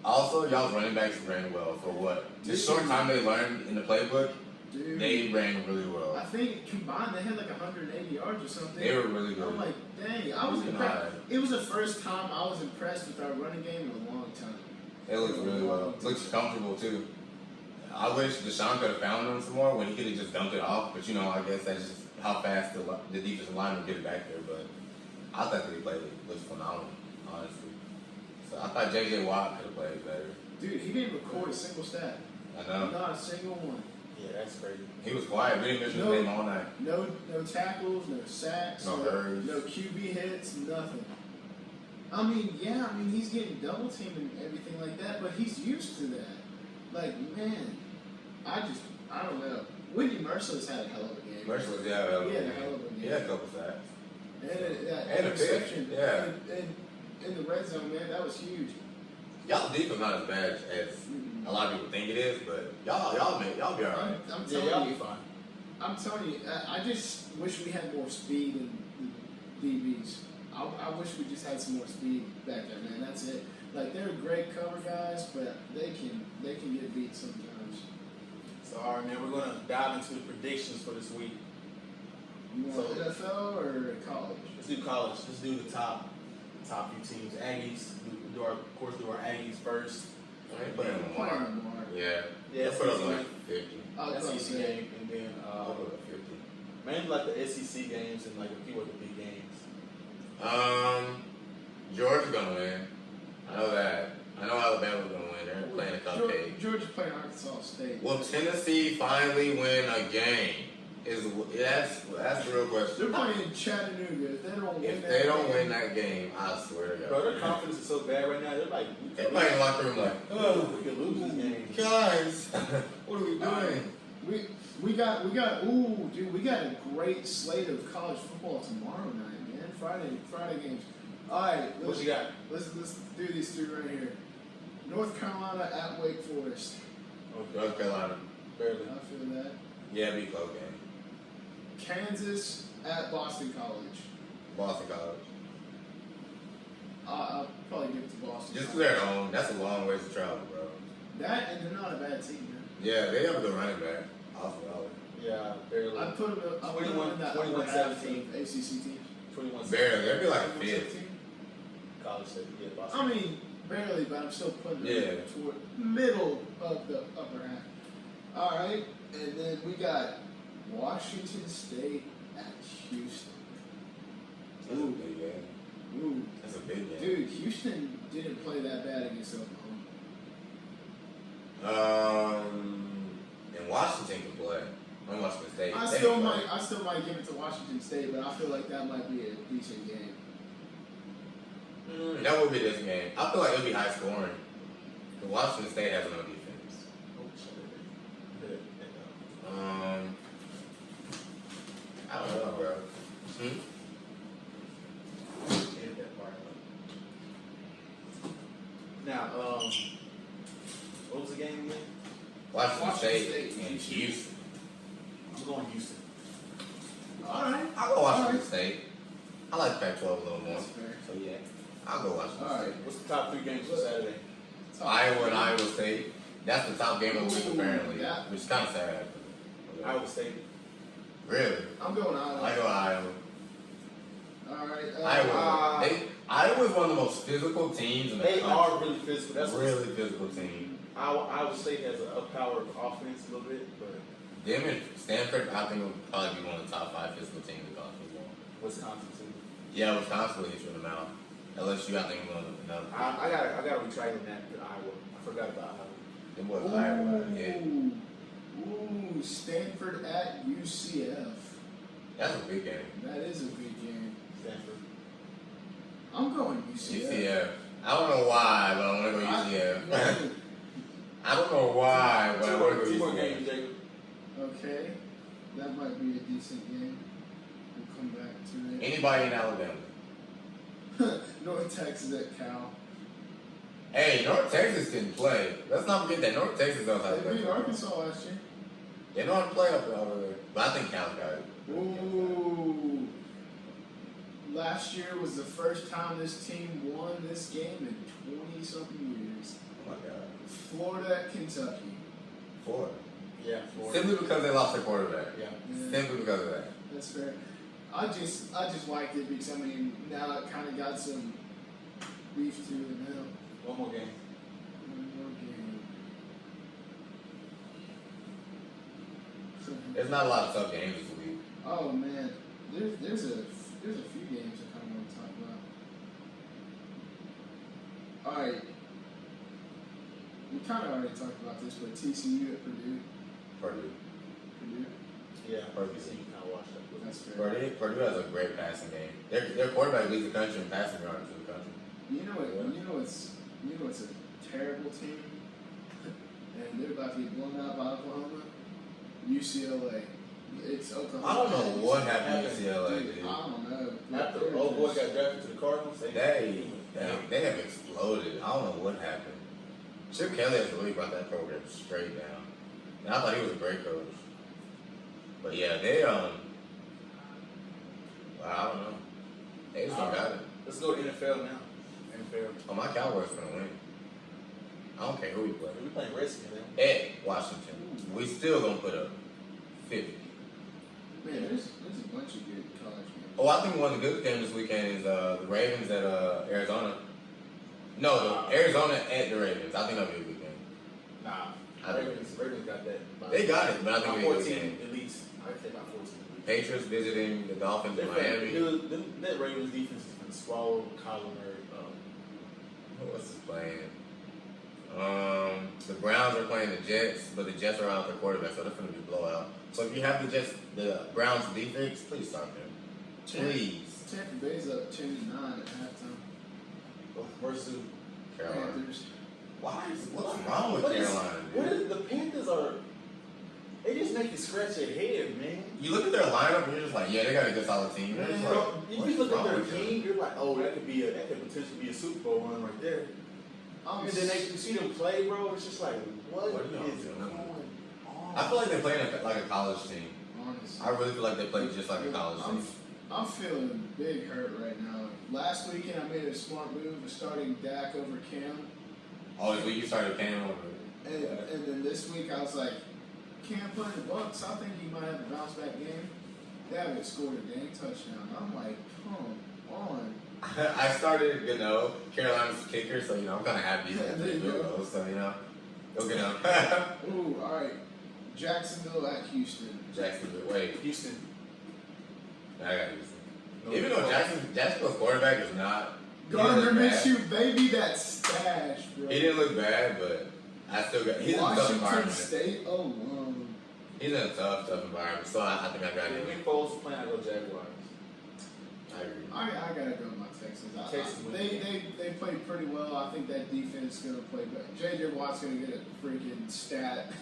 also, y'all's running backs ran well for what? The short time they learned in the playbook, Dude, they ran really well. I think combined they had like 180 yards or something. They were really good. I'm like, dang, I was Moving impressed. high. It was the first time I was impressed with our running game in a long time. They looked really well. Looks comfortable too. I wish Deshaun could have found them some more when he could have just dumped it off, but you know, I guess that's just how fast the defensive line would get it back there. But I thought that he played looked phenomenal, honestly. So I thought J.J. Watt could have played better. Dude, he didn't record a single stat. I know. Not a single one. Yeah, that's crazy. He was quiet. We didn't mention his name all night. No tackles, no sacks, No hurries. no QB hits, nothing. I mean, yeah, I mean, he's getting double teamed and everything like that, but he's used to that. Like, man, I don't know. Whitney Merciless had a hell of a game. Merciless, He had a hell of a game. He had a couple sacks. And a interception. Yeah. And in the red zone, man, that was huge. Y'all defense not as bad as a lot of people think it is, but y'all be alright. I'm telling y'all you, be fine. I'm telling you, I just wish we had more speed in the DBs. I wish we just had some more speed back there, man. That's it. Like, they're great cover guys, but they can get beat sometimes. So, all right, man, we're going to dive into the predictions for this week. You want NFL or college? Let's do college. Let's do the top few teams. Aggies. Do our Aggies first. Yeah. Yeah, put up like 50. SEC game, and then I'll put up 50. mainly like the SEC games and like a few other big games. Georgia's gonna win. I know that. I know Alabama's gonna win. They're playing a cupcake. Georgia's playing Arkansas State. Will Tennessee finally win a game? That's the real question. They're playing Chattanooga. If they don't win that game, I swear to God. Bro, their confidence is so bad right now. They're like, they're playing in the locker room like, we could lose this game. Guys, what are we doing? We got a great slate of college football tomorrow night, man. Friday games. All right, What you got? Let's do these three right here. North Carolina at Wake Forest. Okay. North Carolina. Barely. I feel that. Yeah, be close game. Kansas at Boston College. Boston College. I'll probably give it to Boston. Just 'cause they're at home, that's a long ways to travel, bro. That, and they're not a bad team, man. Yeah, they have a good running back. Austin Eckler. Yeah, barely. I'd put them in that 21-17 ACC team. 21. Barely. They'd be like a 21-17. fifth. College State. Yeah, Boston. I mean, barely, but I'm still putting Yeah. them toward middle of the upper half. All right, and then we got Washington State at Houston. That's a big game. Ooh, That's a big game. dude, Houston didn't play that bad against Oklahoma. And Washington can play. I'm Washington State. I still might give it to Washington State, but I feel like that might be a decent game. That would be this game. I feel like it'll be high scoring. The Washington State has no defense. I don't know, bro. Now, what was the game again? Washington State and Houston. I'm going Houston. All right, I'll go Washington State. I like Pac-12 a little more. that's fair. So yeah, I'll go Washington All right. State. What's the top 3 games for Saturday? Iowa and Iowa State. That's the top game of the week apparently, Yeah. which is kind of sad. Iowa State. Really? I'm going Iowa. I go Iowa. All right, Iowa. Iowa is one of the most physical teams in the They country. are really physical. That's really physical team. Iowa State has an up-powered offense a little bit, but Them and Stanford, I think, will probably be one of the top 5 physical teams in college football. Wisconsin too. Yeah, Wisconsin will hit you in the mouth. LSU, I think, will another. I got to retract on that to Iowa. I forgot about Iowa. Them boys Iowa. Yeah. Ooh, Stanford at UCF. That's a big game. That is a big game. Stanford. I'm going UCF. UCF. I don't know why, but I want to go UCF. I don't know why, but I want to go Two more UCF. games, Jacob. Okay, that might be a decent game. We'll come back to it. Anybody in Alabama? North Texas at Cal. Hey, North Texas can play. Let's not forget that North Texas knows how to They play. beat Arkansas last year. They know how to play up over there. But I think Cal's got it. Ooh. Last year was the first time this team won this game in 20-something years. Oh my God. Florida at Kentucky. Florida. Yeah, Florida. Simply because they lost their quarterback. Yeah. Simply because of that. That's fair. I just liked it because, I mean, now it kind of got some beef to it now. One more game. One more game. There's not a lot of tough games this week. Oh man, there's a few games I kind of want to talk about. All right, we kind of already talked about this, but TCU at Purdue. Purdue. Yeah, Purdue. So you kind of watched that. That's fair. Purdue has a great passing game. Their quarterback leads the country in passing yards to the country. You know it's a terrible team, and they're about to get blown out by Oklahoma. UCLA. It's Oklahoma. I don't know what happened to UCLA, dude. dude. I don't know. After old boy got drafted to the Cardinals, They have exploded. I don't know what happened. Chip Kelly has really brought that program straight down. And I thought he was a great coach. But yeah, I don't know. They just don't got it. Let's go to NFL now. NFL. Oh, my Cowboys gonna win. I don't care who we play. We playing Redskins now. At Washington, we still gonna put up 50. Man, there's a bunch of good college games. Oh, I think one of the good games this weekend is the Ravens at Arizona. No, Arizona at the Ravens. I think that'll be a good game. Nah, Ravens got that. They got it, but I think it'll be a good 14 game. at least. I would say about 14 at least. Patriots visiting the Dolphins in Miami. That Ravens defense has been swallowed. Kyler Murray. What's his playing? The Browns are playing the Jets, but the Jets are out their quarterback, so they're going to be blowout. So if you have the Browns defense, please start them. Please. Tampa Bay's up 10-9 at halftime. Versus Carolina. Panthers. What's wrong with Carolina, dude? The Panthers are. They just make you scratch your head, man. You look at their lineup and you're just like, yeah, they got a good solid team. Man, It's like, if what's you look at wrong their with them? team, you're like, oh, that could potentially be a Super Bowl run right there. And then you see them play, bro. It's just like, what What is are y'all going doing? on? I feel like they're playing like a college team. Honestly. I really feel like they play just like a college team. I'm feeling big hurt right now. Last weekend I made a smart move of starting Dak over Cam. Oh, this week you started Cam over. And then this week I was like, Cam playing the Bucks, I think he might have a bounce back game. They haven't scored a dang touchdown. I'm like, come on. I started, Carolina's kicker, so, I'm kind of happy that There they you do go. those, so, go get them. Ooh, all right. Jacksonville at Houston. Jacksonville, wait. Houston. I got Houston. Even though Jacksonville's quarterback is not. Gardner bad. Minshew, baby, that stash, bro. He didn't look bad, but I still got. He's in a tough Washington environment. State alone. He's in a tough environment, so I think I got him. Nick Foles playing, I go Jaguars. I agree. I gotta go with my Texans. Texans They played pretty well. I think that defense is gonna play better. J.J. Watt's gonna get a freaking stat.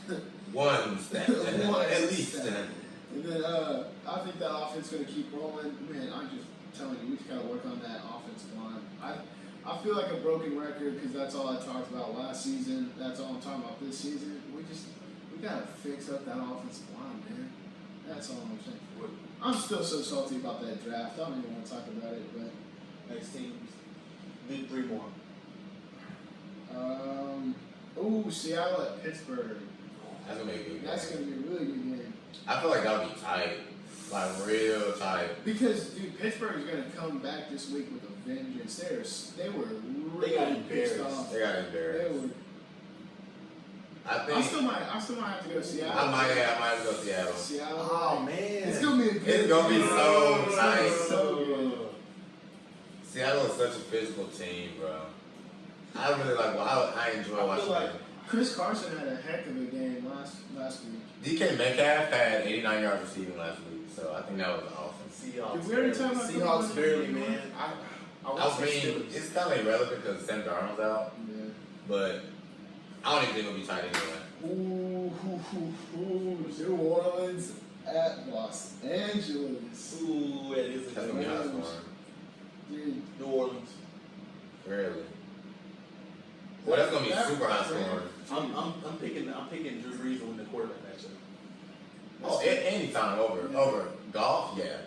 One stat. One At least. stat. And then I think that offense is gonna keep rolling. Man, I'm just telling you, we just gotta work on that offensive line. I feel like a broken record because that's all I talked about last season. That's all I'm talking about this season. We gotta fix up that offensive line, man. That's all I'm saying. I'm still so salty about that draft. I don't even want to talk about it, but Next team. Do 3 more. Seattle at Pittsburgh. That's gonna be a good game. That's gonna be a really good game. I feel like that'll be tight, like real tight. Because dude, Pittsburgh is gonna come back this week with a vengeance. They were They got really pissed embarrassed. off. They got They embarrassed. were. I think. I still might have to go to Seattle. I might have to go to Seattle. Seattle. Oh, man. It's gonna be a good. It's gonna be so game. tight. So good. Seattle is such a physical team, bro. I really like. Well, I enjoy watching like them. Chris Carson had a heck of a game last week. DK Metcalf had 89 yards receiving last week, so I think that was awesome. Seahawks. Did we already talk about Seahawks the- barely, man. I mean, it's kind of irrelevant because Sam Darnold's out, Yeah. but I don't even think it'll be tight anyway. New Orleans at Los Angeles. Ooh, that is a That's good gonna be high one. scoring. Dude, New Orleans. Really. Well, that's gonna be super high scoring. I'm picking Drew Brees to win the quarterback matchup. Oh, anytime over golf, yeah.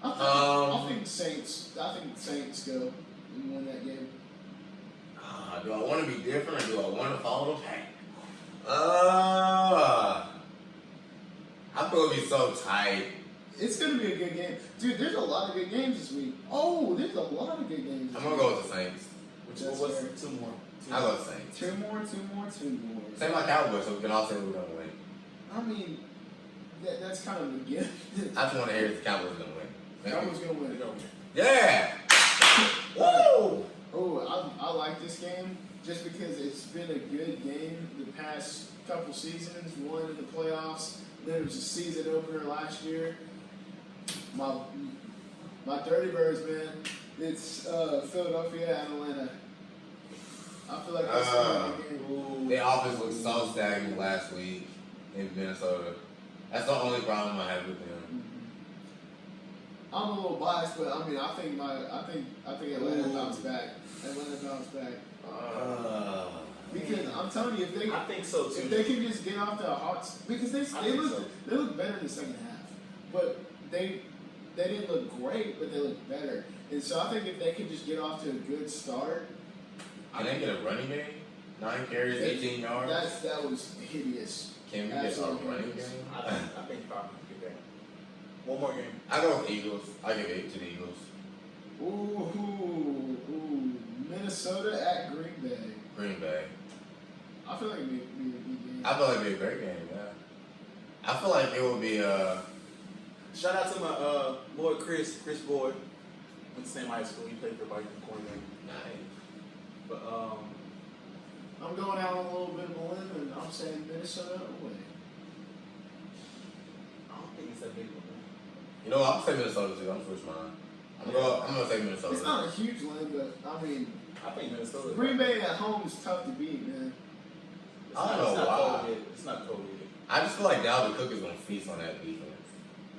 I think Saints go and win that game. Do I want to be different or do I want to follow the pack? I feel it'll be so tight. It's gonna be a good game, dude. There's a lot of good games this week. Oh, there's a lot of good games. I'm gonna go with the Saints. What's 2 more? I'll go with the Saints. Two more. Same like Cowboys, so we can all say we're gonna win. I mean, that's kind of a gift. I just want to hear if the Cowboys gonna win. Cowboys gonna win. Yeah. Woo! Oh, I like this game just because it's been a good game the past couple seasons. One in the playoffs. Then it was a season opener last year. My Dirty Birds, man. It's Philadelphia and Atlanta. I feel like that's the game. Their offense looked so stagnant last week in Minnesota. That's the only problem I have with them. I'm a little biased, but I mean, I think Atlanta bounced back. Because I'm telling you, I think so too. If they can just get off to a hot, because they look better in the second half, but they didn't look great, but they looked better. And so I think if they can just get off to a good start. Can they get a running game? 9 carries, 18 yards? That was hideous. Can we get a running game? I think Falcons can get that. One more game. I go with Eagles. I give 8 to the Eagles. Ooh. Minnesota at Green Bay. Green Bay. I feel like it'd be a good game. I feel like it'd be a great game, yeah. I feel like it would be Shout out to my boy Chris Boyd. Went to the same high school. He played for Vikings quarterback. nice. But I'm going out on a little bit of a limb, and I'm saying Minnesota away. I don't think it's that big one. You know what? I'm saying Minnesota too. I'm switch mine. I'm gonna say Minnesota. It's not a huge limb, but I mean, I think Minnesota. Green Bay at home is tough to beat, man. I don't know why. It's not cold yet. I just feel like Dalvin Cook is gonna feast on that defense.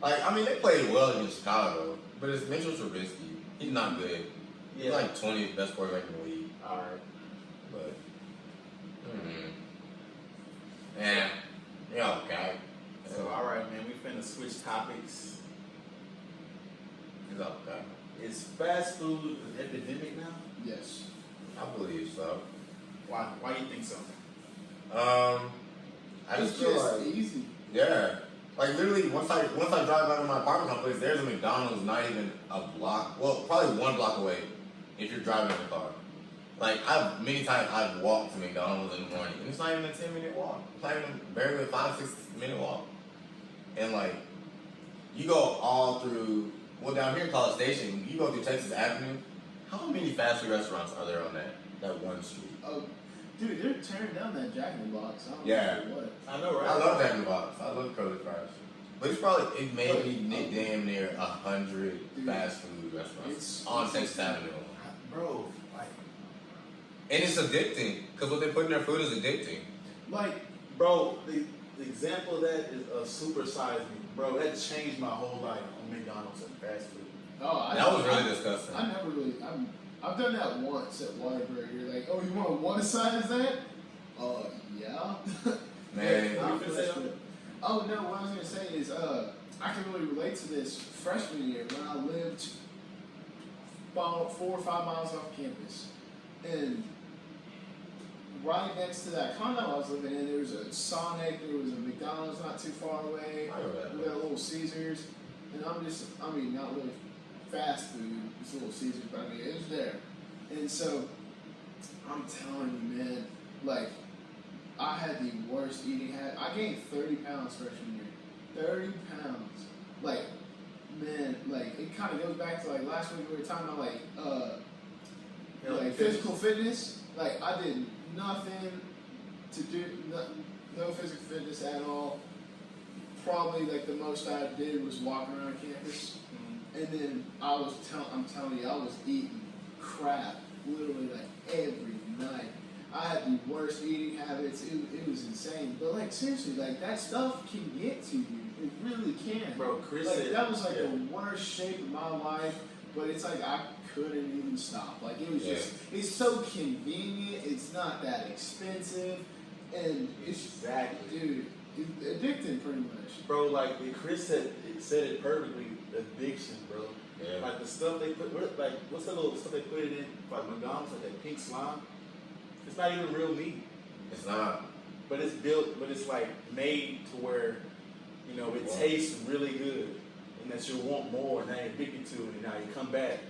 Like, I mean, they played well against Chicago, but it's Mitchell Trubisky. He's not good. He's like 20th best quarterback in the league. All right. But, yeah, okay. So, all right, man. We finna switch topics. It's okay. Is fast food an epidemic now? Yes. I believe so. Why do you think so? I just It's feel just like, easy. yeah. Like, literally, once I drive out of my apartment complex, there's a McDonald's not even a block, well, probably 1 block away if you're driving in a car. Like, many times I've walked to McDonald's in the morning, and it's not even a 10-minute walk. It's not even barely a 5-6 minute walk. And, like, you go all through, well, down here in College Station, you go through Texas Avenue. How many fast food restaurants are there on that one street? Oh, dude, they're tearing down that Jack in the Box. I don't Yeah. know what. I know, right? I love Jack in the Box. I love curly fries. But it may be damn near 100 fast food restaurants on Texas Avenue. Bro, like, And it's addicting, because what they put in their food is addicting. Like, bro, the example of that is Super Size Me. Bro, that changed my whole life on McDonald's and fast food. That was really disgusting. I never really. I've done that once at Whataburger. Like, oh, you want one size that? Yeah. Man. Oh no, what I was gonna say is, I can really relate to this freshman year when I lived about 4 or 5 miles off campus, and right next to that condo I was living in, there was a Sonic, there was a McDonald's not too far away. We got a Little Caesars, and not really fast food, it's Little Caesars, but I mean, it was there. And so, I'm telling you, man, like, I had the worst eating habit. I gained 30 pounds freshman year. 30 pounds. Like, man, like, it kind of goes back to, like, last week we were talking about, like physical fitness. Like, I did nothing to do, no physical fitness at all. Probably, like, the most I did was walk around campus. And then I'm telling you, I was eating crap literally, like, every night. I had the worst eating habits. It was insane. But, like, seriously, like, that stuff can get to you. It really can. Bro, Chris like, said, that was, like, the worst shape of my life. But it's like I couldn't even stop. Like, it was just, it's so convenient. It's not that expensive. And it's, dude, it's addicting pretty much. Bro, like, Chris said it perfectly. Addiction, bro. Yeah. Like, the stuff they put, like, what's that little stuff they put it in? Like, McDonald's, like that pink slime. It's not even real meat. It's not. But it's built, but it's like made to where, you know, it tastes really good. And that you'll want more, and now you're addicted to it, and now you come back.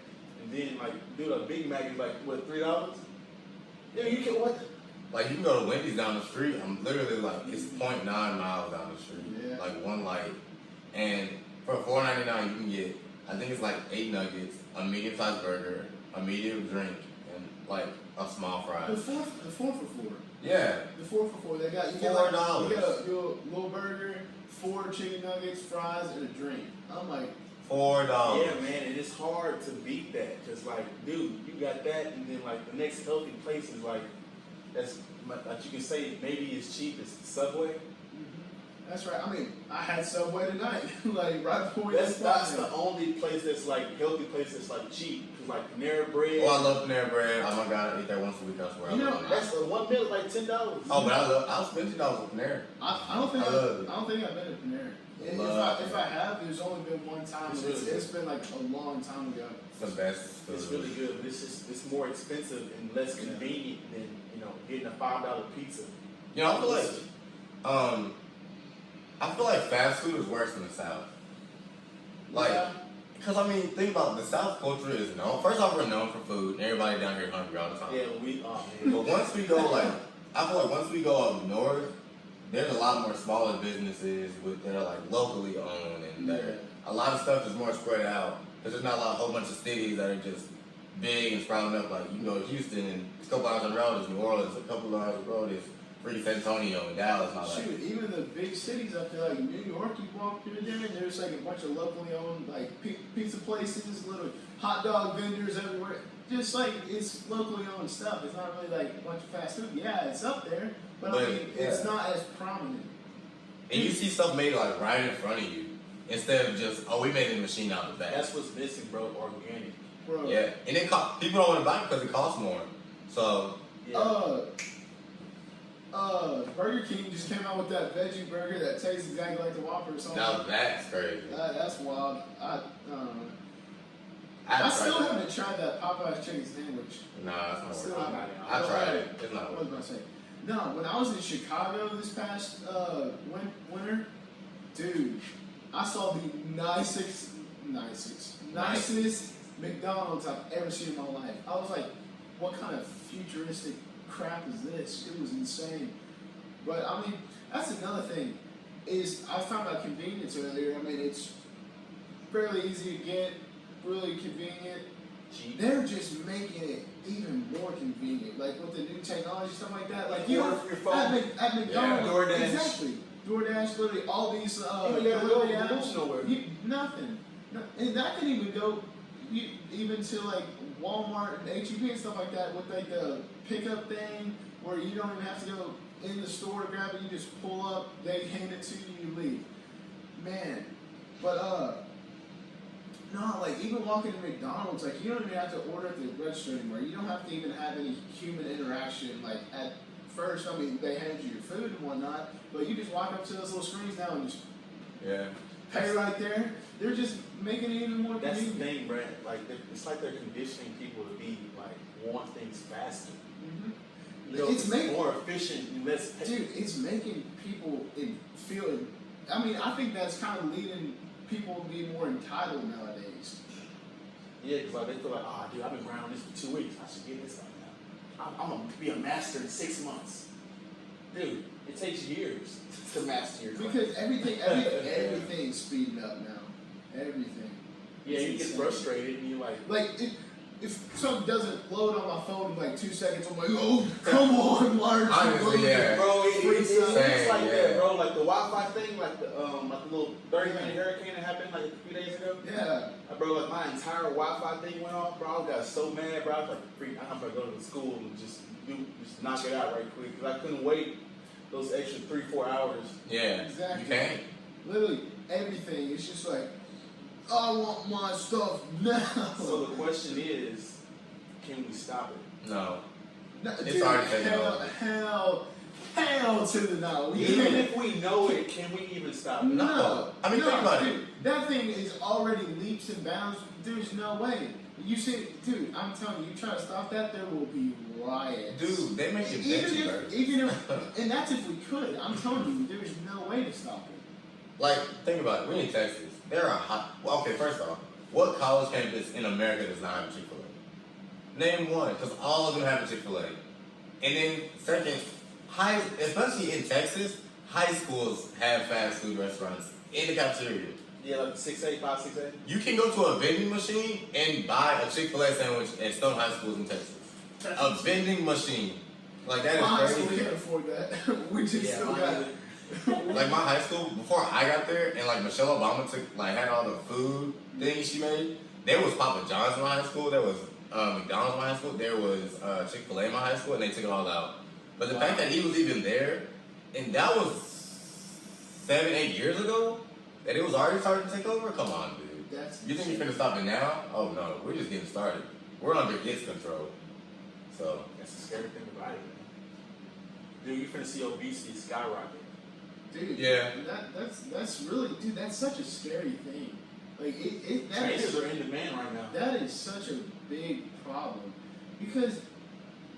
And then, like, dude, a Big Mac is like, what, $3? Yeah, you can, what? Like, you can go to Wendy's down the street. I'm literally like, it's 0.9 miles down the street. Yeah. Like, one light. And for $4.99, you can get, I think it's like 8 nuggets, a medium-sized burger, a medium drink, and like a small fry. The four for $4. Yeah. The 4 for $4. They got you $4. You get a little burger, 4 chicken nuggets, fries, and a drink. I'm like, $4. Yeah, man, and it's hard to beat that because, like, dude, you got that, and then like the next healthy place is like you can say maybe it's cheap as Subway. That's right. I mean, I had Subway tonight, like right before we That's the only place that's like healthy place that's like cheap. Cause like Panera Bread. Oh, I love Panera Bread. Oh my god, I eat that once a week. I swear. You know, that's one meal like $10. Oh, but I'll spend $10 on Panera. I don't think I've been to Panera. If I have, there's only been one time. It's been like a long time ago. It's the best food. It's really good, but it's more expensive and less convenient than getting a $5 pizza. You know, I feel like fast food is worse than the South. Like, because I mean, think about it, the South culture is known. First off, we're known for food. Everybody down here hungry all the time. Yeah, we are. But once we go I feel like once we go up north, there's a lot more smaller businesses that are like locally owned, and a lot of stuff is more spread out. Because there's not a whole bunch of cities that are just big and sprouting up. Like you can go to Houston, and a couple hours on the road is New Orleans. A couple hours on the road is San Antonio and Dallas. And all that. Shoot, even the big cities up there, like New York, you walk through there, and there's like a bunch of locally owned like pizza places, little hot dog vendors everywhere. Just like it's locally owned stuff. It's not really like a bunch of fast food. Yeah, it's up there, but I mean, it's not as prominent. And you see stuff made like right in front of you, instead of just we made a machine out of that. That's what's missing, bro. Organic. Bro. Yeah, and people don't want to buy it because it costs more. So Burger King just came out with that veggie burger that tastes exactly like the Whopper or something. Now that's crazy. That's wild. I don't know. I still haven't tried that Popeye's chicken sandwich. Nah, it's not worth it. I tried it. It's not worth it. What was I saying? No, when I was in Chicago this past winter, dude, I saw the nicest McDonald's I've ever seen in my life. I was like, what kind of futuristic crap is this? It was insane. But I mean, that's another thing. Is I was talking about convenience earlier. I mean, it's fairly easy to get, really convenient. Cheap. They're just making it even more convenient, like with the new technology, stuff like that. Like you order know, from your phone. at McDonald's, DoorDash. exactly. DoorDash, literally all these delivery apps. Nowhere. Nothing. No, and that can even go even to like Walmart and H-E-B and stuff like that with like the pickup thing where you don't even have to go in the store to grab it. You just pull up, they hand it to you, you leave. Man, but no, like even walking to McDonald's, like you don't even have to order at the register anymore. You don't have to even have any human interaction. Like at first, I mean, they hand you your food and whatnot, but you just walk up to those little screens now and just pay right there. They're just making it even more convenient. That's the thing, Brent. Like it's like they're conditioning people to be like want things faster. Mm-hmm. You know, it's more efficient and less. Dude, it's making people feel. I mean, I think that's kind of leading people to be more entitled nowadays. Yeah, because like they feel like, oh, dude, I've been around this for 2 weeks. I should get this right now. I'm gonna be a master in 6 months. Dude, it takes years to master your craft. Because everything's speeding up now. Everything. Yeah, you get frustrated and you're like if something doesn't load on my phone in like 2 seconds, I'm like, oh, come on, Mark. Honestly, yeah. Bro, it's like that, bro. Like the Wi-Fi thing, like the little 30-minute hurricane that happened like a few days ago. Yeah. Bro, like my entire Wi-Fi thing went off, bro. I got so mad, bro. I was like, I'm gonna go to the school and just knock it out right quick because I couldn't wait those extra 3-4 hours. Yeah, exactly. You can't. Literally everything. It's just like, I want my stuff now. So the question is, can we stop it? No. It's dude, already taken hell to the no. Even if we know it, can we even stop it? No. I mean, think about it. That thing is already leaps and bounds. There's no way. You see, dude, I'm telling you, you try to stop that, there will be riots. Dude, they make it even if, and that's if we could. I'm telling you, there's no way to stop it. Like, think about it. We're in Texas. There are okay, first off, what college campus in America does not have a Chick-fil-A? Name one, because all of them have a Chick-fil-A. And then, second, especially in Texas, high schools have fast food restaurants in the cafeteria. Yeah, like 6'8", 5'6". You can go to a vending machine and buy a Chick-fil-A sandwich at Stone High Schools in Texas. A vending machine. Like, that is crazy. We can't afford that. We just still got it. Like my high school, before I got there, and like Michelle Obama had all the food things she made. There was Papa John's in my high school. There was McDonald's in my high school. There was Chick-fil-A in my high school, and they took it all out. But the fact that he was even there, and that was 7-8 years ago, that it was already starting to take over. Come on, dude. You think you're finna stop it now? Oh no, we're just getting started. We're under its control. So that's the scary thing about it, man. Dude, you're finna see obesity skyrocket. Dude, yeah. That's really, dude, that's such a scary thing. Like trainers are in demand right now. That is such a big problem because,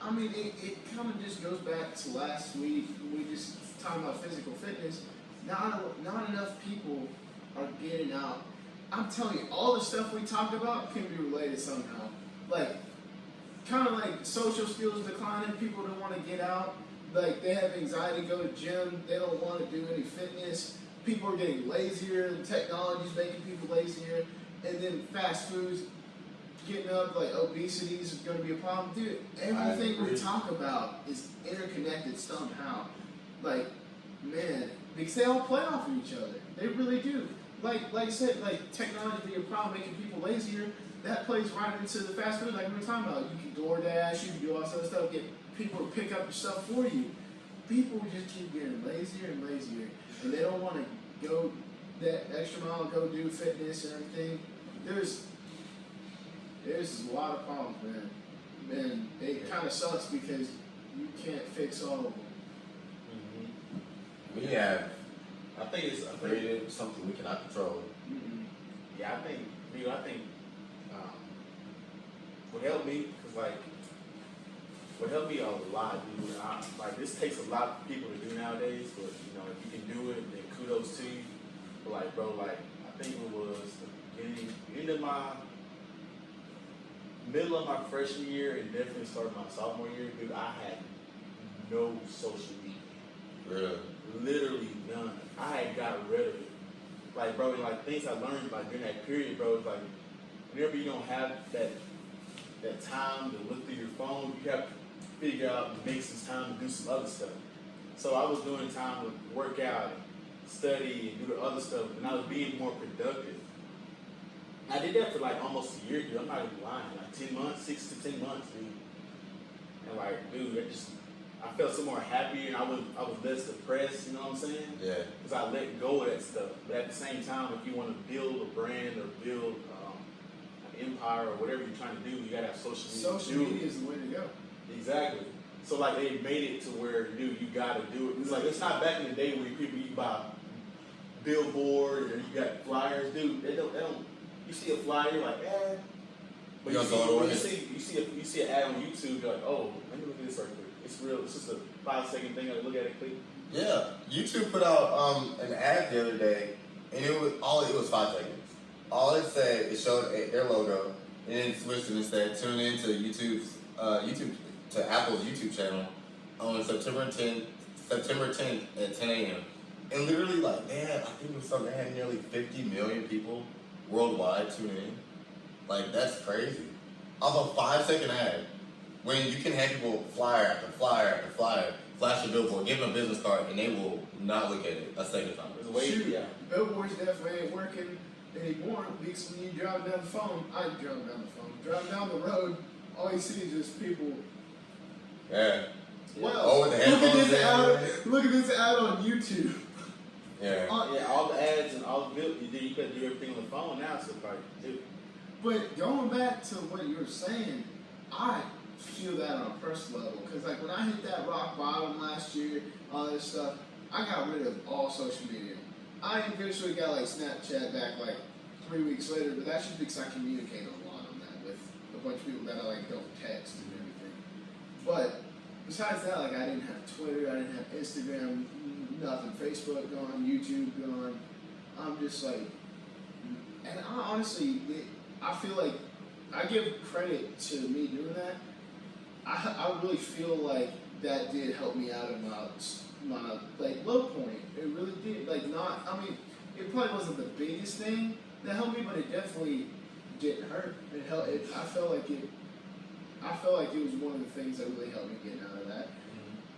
I mean, it kind of just goes back to last week. We just talking about physical fitness. Not enough people are getting out. I'm telling you, all the stuff we talked about can be related somehow. Like, kind of like social skills declining. People don't want to get out. Like, they have anxiety to go to the gym. They don't want to do any fitness. People are getting lazier. The technology's making people lazier. And then fast foods getting up, like obesity is going to be a problem. Dude, everything we talk about is interconnected somehow. Like, man, because they all play off of each other. They really do. Like I said, like technology being a problem, making people lazier, that plays right into the fast food like we were talking about. You can DoorDash, you can do all this other stuff, get people to pick up your stuff for you. People just keep getting lazier and lazier, and they don't want to go that extra mile, go do fitness and everything. There's a lot of problems, man. Man, it kind of sucks because you can't fix all of them. Mm-hmm. We have, I think it's created something we cannot control. Mm-hmm. Yeah, I think what helped me, because like, what helped me a lot, dude. Like, this takes a lot of people to do nowadays, but you know, if you can do it, then kudos to you. But like, bro, like, I think it was the end of my middle of my freshman year and definitely started my sophomore year, dude. I had no social media. Really? Literally none. I had got rid of it. Like, bro, and like things I learned like during that period, bro, it's like whenever you don't have that time to look through your phone, you have to figure out and make some time to do some other stuff. So I was doing time to work out and study and do the other stuff, and I was being more productive. I did that for like almost a year, dude. I'm not even lying. Like 10 months, 6 to 10 months, dude. And like, dude, I felt so more happier and I was less depressed, you know what I'm saying? Yeah. Because I let go of that stuff. But at the same time, if you want to build a brand or build an empire or whatever you're trying to do, you gotta have social media. Social media is the way to go. Exactly. So like they made it to where, dude, you gotta do it. It's like it's not back in the day where you buy billboard or you got flyers, dude. They don't. You see a flyer, you're like, eh. But you see an ad on YouTube, you're like, oh, let me look at this right quick. It's real. It's just a 5-second thing. I look at it, click. Yeah, YouTube put out an ad the other day, and it was 5 seconds. All it said, it showed their logo, and then it switched and it said, tune in to to Apple's YouTube channel on September 10th at 10 a.m. And literally, like, they had nearly 50 million people worldwide tune in. Like, that's crazy. Off a 5-second ad, when you can have people flyer after flyer after flyer, flash a billboard, give them a business card, and they will not look at it a second time. Billboards definitely ain't working anymore because when you drive down the phone, driving down the road, all you see is just people. Yeah. Well, with the headphones look at this ad on YouTube. Yeah. All the ads and all the bills, you better do everything on the phone now, so like, dude. But going back to what you were saying, I feel that on a personal level. Because like when I hit that rock bottom last year, all this stuff, I got rid of all social media. I eventually got like Snapchat back like 3 weeks later, but that's just because I communicate a lot on that with a bunch of people that I like don't text and everything. But besides that, like I didn't have Twitter, I didn't have Instagram, nothing, Facebook gone, YouTube gone. I'm just like, and I feel like I give credit to me doing that. I really feel like that did help me out of my like low point. It really did. Like it probably wasn't the biggest thing that helped me, but it definitely didn't hurt. It helped. I felt like it was one of the things that really helped me get out of that.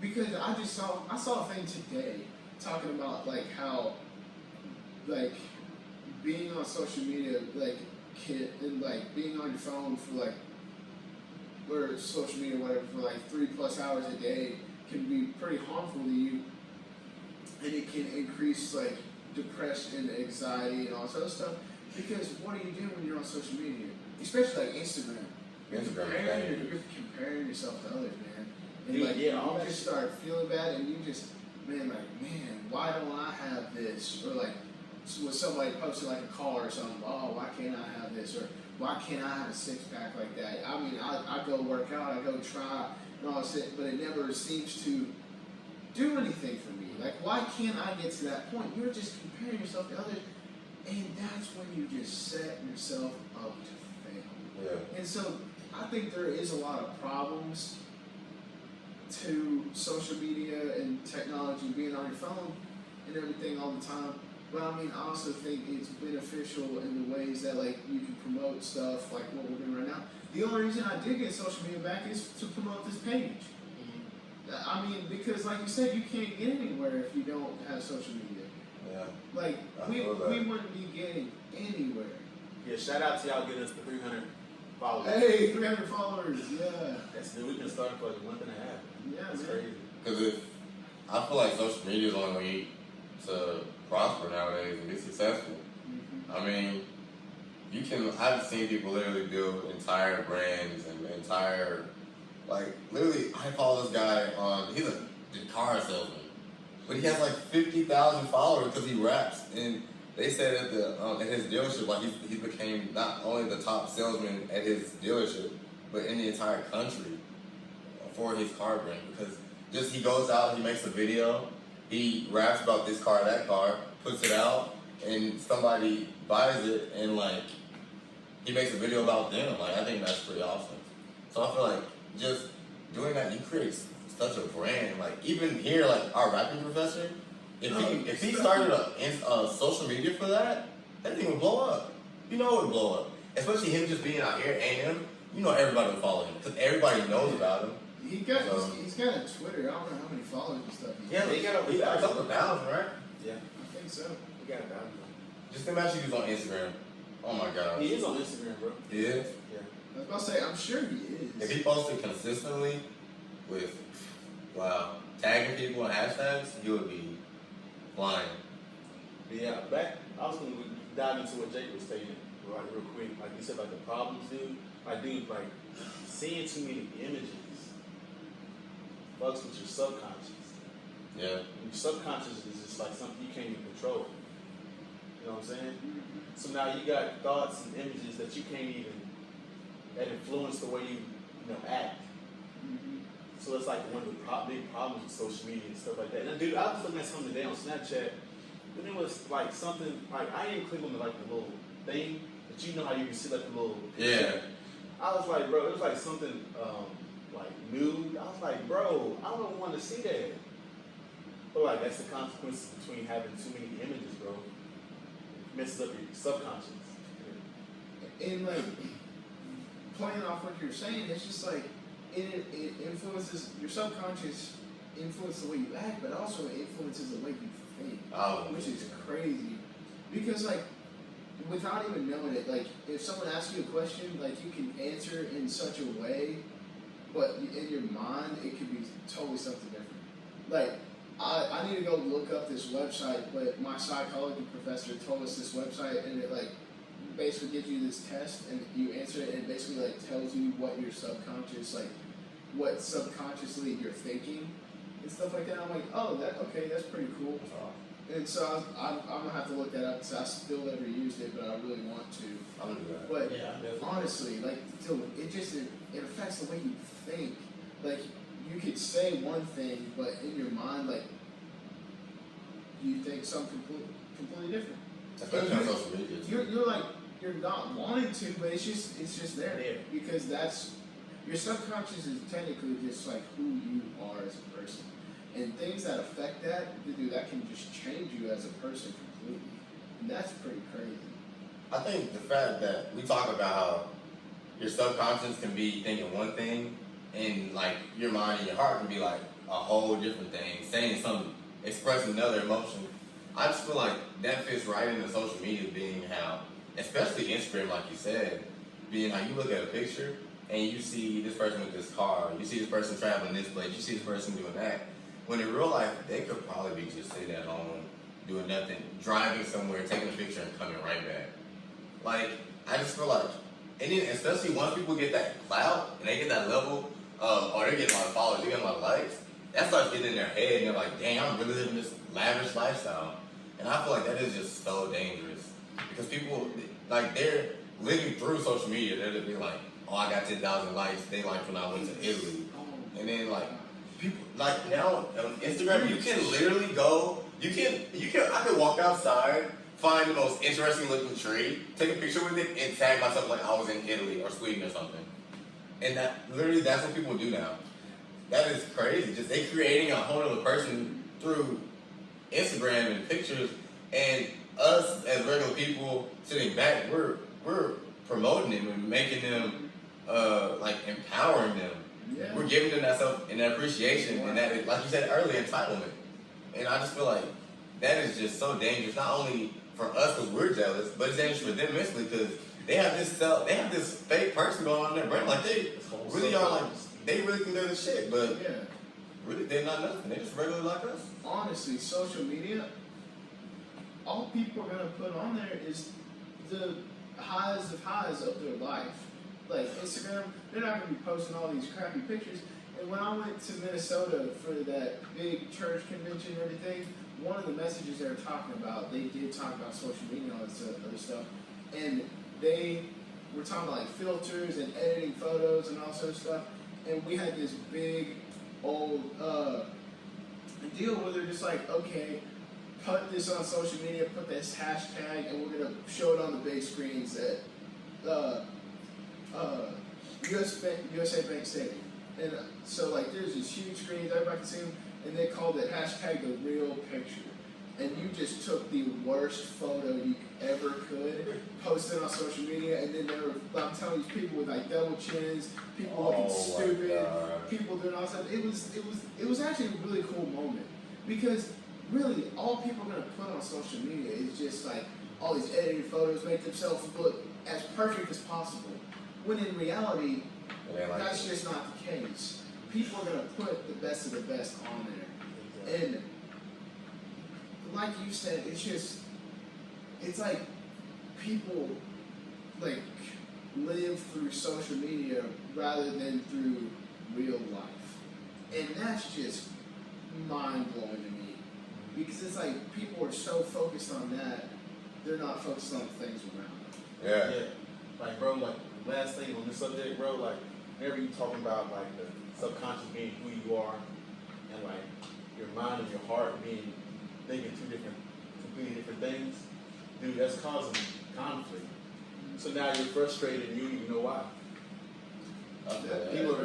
Because I saw a thing today talking about like how like being on social media like and like being on your phone for like or social media whatever for like 3+ hours a day can be pretty harmful to you, and it can increase like depression, anxiety, and all this other stuff. Because what do you do when you're on social media, especially like Instagram? You're comparing yourself to others, man. And Dude, like yeah, all you that just shit. start feeling bad, and you just man, why don't I have this? Or like when somebody posted like a car or something, oh, why can't I have this? Or why can't I have a 6-pack like that? I mean, I go work out, I go try, and all this, but it never seems to do anything for me. Like, why can't I get to that point? You're just comparing yourself to others, and that's when you just set yourself up to fail. Yeah. And so, I think there is a lot of problems to social media and technology, being on your phone and everything all the time. But I mean, I also think it's beneficial in the ways that like you can promote stuff like what we're doing right now. The only reason I did get social media back is to promote this page. I mean, because like you said, you can't get anywhere if you don't have social media. Yeah. Like we wouldn't be getting anywhere. Yeah, shout out to y'all getting us to 300 followers. Hey, 300 followers, yeah. That's good. We've been starting for like a month and a half. Yeah, That's man. crazy. Because I feel like social media is the only way to prosper nowadays and be successful. Mm-hmm. I mean, I've seen people literally build entire brands and entire, like, literally, I follow this guy he's a guitar salesman, but he has like 50,000 followers because he raps. And they said at his dealership, like, he became not only the top salesman at his dealership, but in the entire country for his car brand. Because just he goes out, he makes a video, he raps about this car, that car, puts it out, and somebody buys it, and like he makes a video about them. Like, I think that's pretty awesome. So I feel like just doing that, you create such a brand. Like, even here, like our rapping professor, if he started a social media for that thing would blow up. You know it would blow up. Especially him just being out here, A&M, you know everybody would follow him because everybody knows about him. He's got a Twitter. I don't know how many followers and stuff. He got a couple of thousand, right? Yeah, I think so. we got it down. Just imagine he's on Instagram. Oh my god. He is on Instagram, bro. He is? Yeah. I was about to say, I'm sure he is. If he posted consistently with, tagging people and hashtags, he would be flying. But yeah, I was going to dive into what Jake was stating, right, real quick. Like you said, like the problems, dude. Like, seeing too many images fucks with your subconscious. Yeah. Your subconscious is just like something you can't even control. You know what I'm saying? So now you got thoughts and images that you can't even, that influence the way you act. Mm-hmm. So it's like one of the big problems with social media and stuff like that. And dude, I was looking at something today on Snapchat, and it was like something, like I didn't click on the little thing, but you know how you can see like the little picture. Yeah. I was like, bro, it was like something like nude. I was like, bro, I don't want to see that. But like that's the consequences between having too many images, bro. It messes up your subconscious. And like playing off what you're saying, it's just like it influences your subconscious, influences the way you act, but also it influences the way you think, which is crazy. Because like without even knowing it, like if someone asks you a question, like you can answer in such a way, but in your mind it could be totally something different. Like I need to go look up this website, but my psychology professor told us this website, and it like basically gives you this test, and you answer it, and it basically like tells you what your subconscious, like what subconsciously you're thinking and stuff like that. I'm like, oh, that's pretty cool. And so I'm gonna have to look that up because I still never used it, but I really want to. I'm gonna do that. But Yeah, definitely. honestly, like, it affects the way you think. Like, you could say one thing, but in your mind, like, you think something completely different. Especially on social media. You're like, you're not wanting to, but it's just there. Yeah. Because your subconscious is technically just like who you are as a person. And things that affect that can just change you as a person completely. And that's pretty crazy. I think the fact that we talk about how your subconscious can be thinking one thing, and like your mind and your heart can be like a whole different thing, saying something express another emotion. I just feel like that fits right into social media being how, especially Instagram, like you said, being how you look at a picture and you see this person with this car, you see this person traveling this place, you see this person doing that. When in real life, they could probably be just sitting at home, doing nothing, driving somewhere, taking a picture and coming right back. Like, I just feel like, and then especially once people get that clout and they get that level of, or they're getting a lot of followers, they get a lot of likes, that starts getting in their head and they're like, dang, I'm really living this lavish lifestyle. And I feel like that is just so dangerous. Because people, like, they're living through social media. They're just be like, oh, I got 10,000 likes. They liked when I went to Italy. And then, like, people, like, now on Instagram, you can literally go, I could walk outside, find the most interesting looking tree, take a picture with it, and tag myself like I was in Italy or Sweden or something. And that, literally, that's what people do now. That is crazy. Just they creating a whole other person through Instagram and pictures, and us as regular people sitting back, we're promoting them and making them, like empowering them. Yeah. We're giving them that self and that appreciation and that, like you said earlier, entitlement. And I just feel like that is just so dangerous. Not only for us because we're jealous, but it's dangerous for them mentally because they have this fake person going on in their brain. Like they really are like they really think they're the shit, but Yeah. really they're not nothing. They're just regular like us. Honestly, social media, all people are gonna put on there is the highs of highs of their life. Like Instagram, they're not gonna be posting all these crappy pictures. And when I went to Minnesota for that big church convention and everything, one of the messages they were talking about, they did talk about social media and all this other stuff, and they were talking about like filters and editing photos and all sorts of stuff. And we had this big old deal where they're just like, okay, put this on social media, put this hashtag, and we're gonna show it on the big screens at USA Bank Stadium. And so like there's these huge screens, everybody can see them, and they called it hashtag the real picture. And you just took the worst photo you ever could, posted it on social media, and then there were, I'm telling you, people with like double chins, people looking stupid, people doing all stuff. It was actually a really cool moment because really all people are gonna put on social media is just like all these edited photos, make themselves look as perfect as possible. When in reality, that's just not the case. People are gonna put the best of the best on there, and like you said, it's like people like live through social media rather than through real life, and that's just mind blowing to me because it's like people are so focused on that, they're not focused on the things around them. Yeah. Like, bro, like, last thing on this subject, bro, like, whenever you talking about, like, the subconscious being who you are and, like, your mind and your heart being, thinking completely different things, dude, that's causing conflict. So now you're frustrated and you don't even know why. People are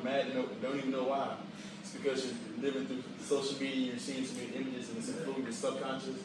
mad, don't even know why. It's because you're living through social media, you're seeing so many images and it's influencing your subconscious.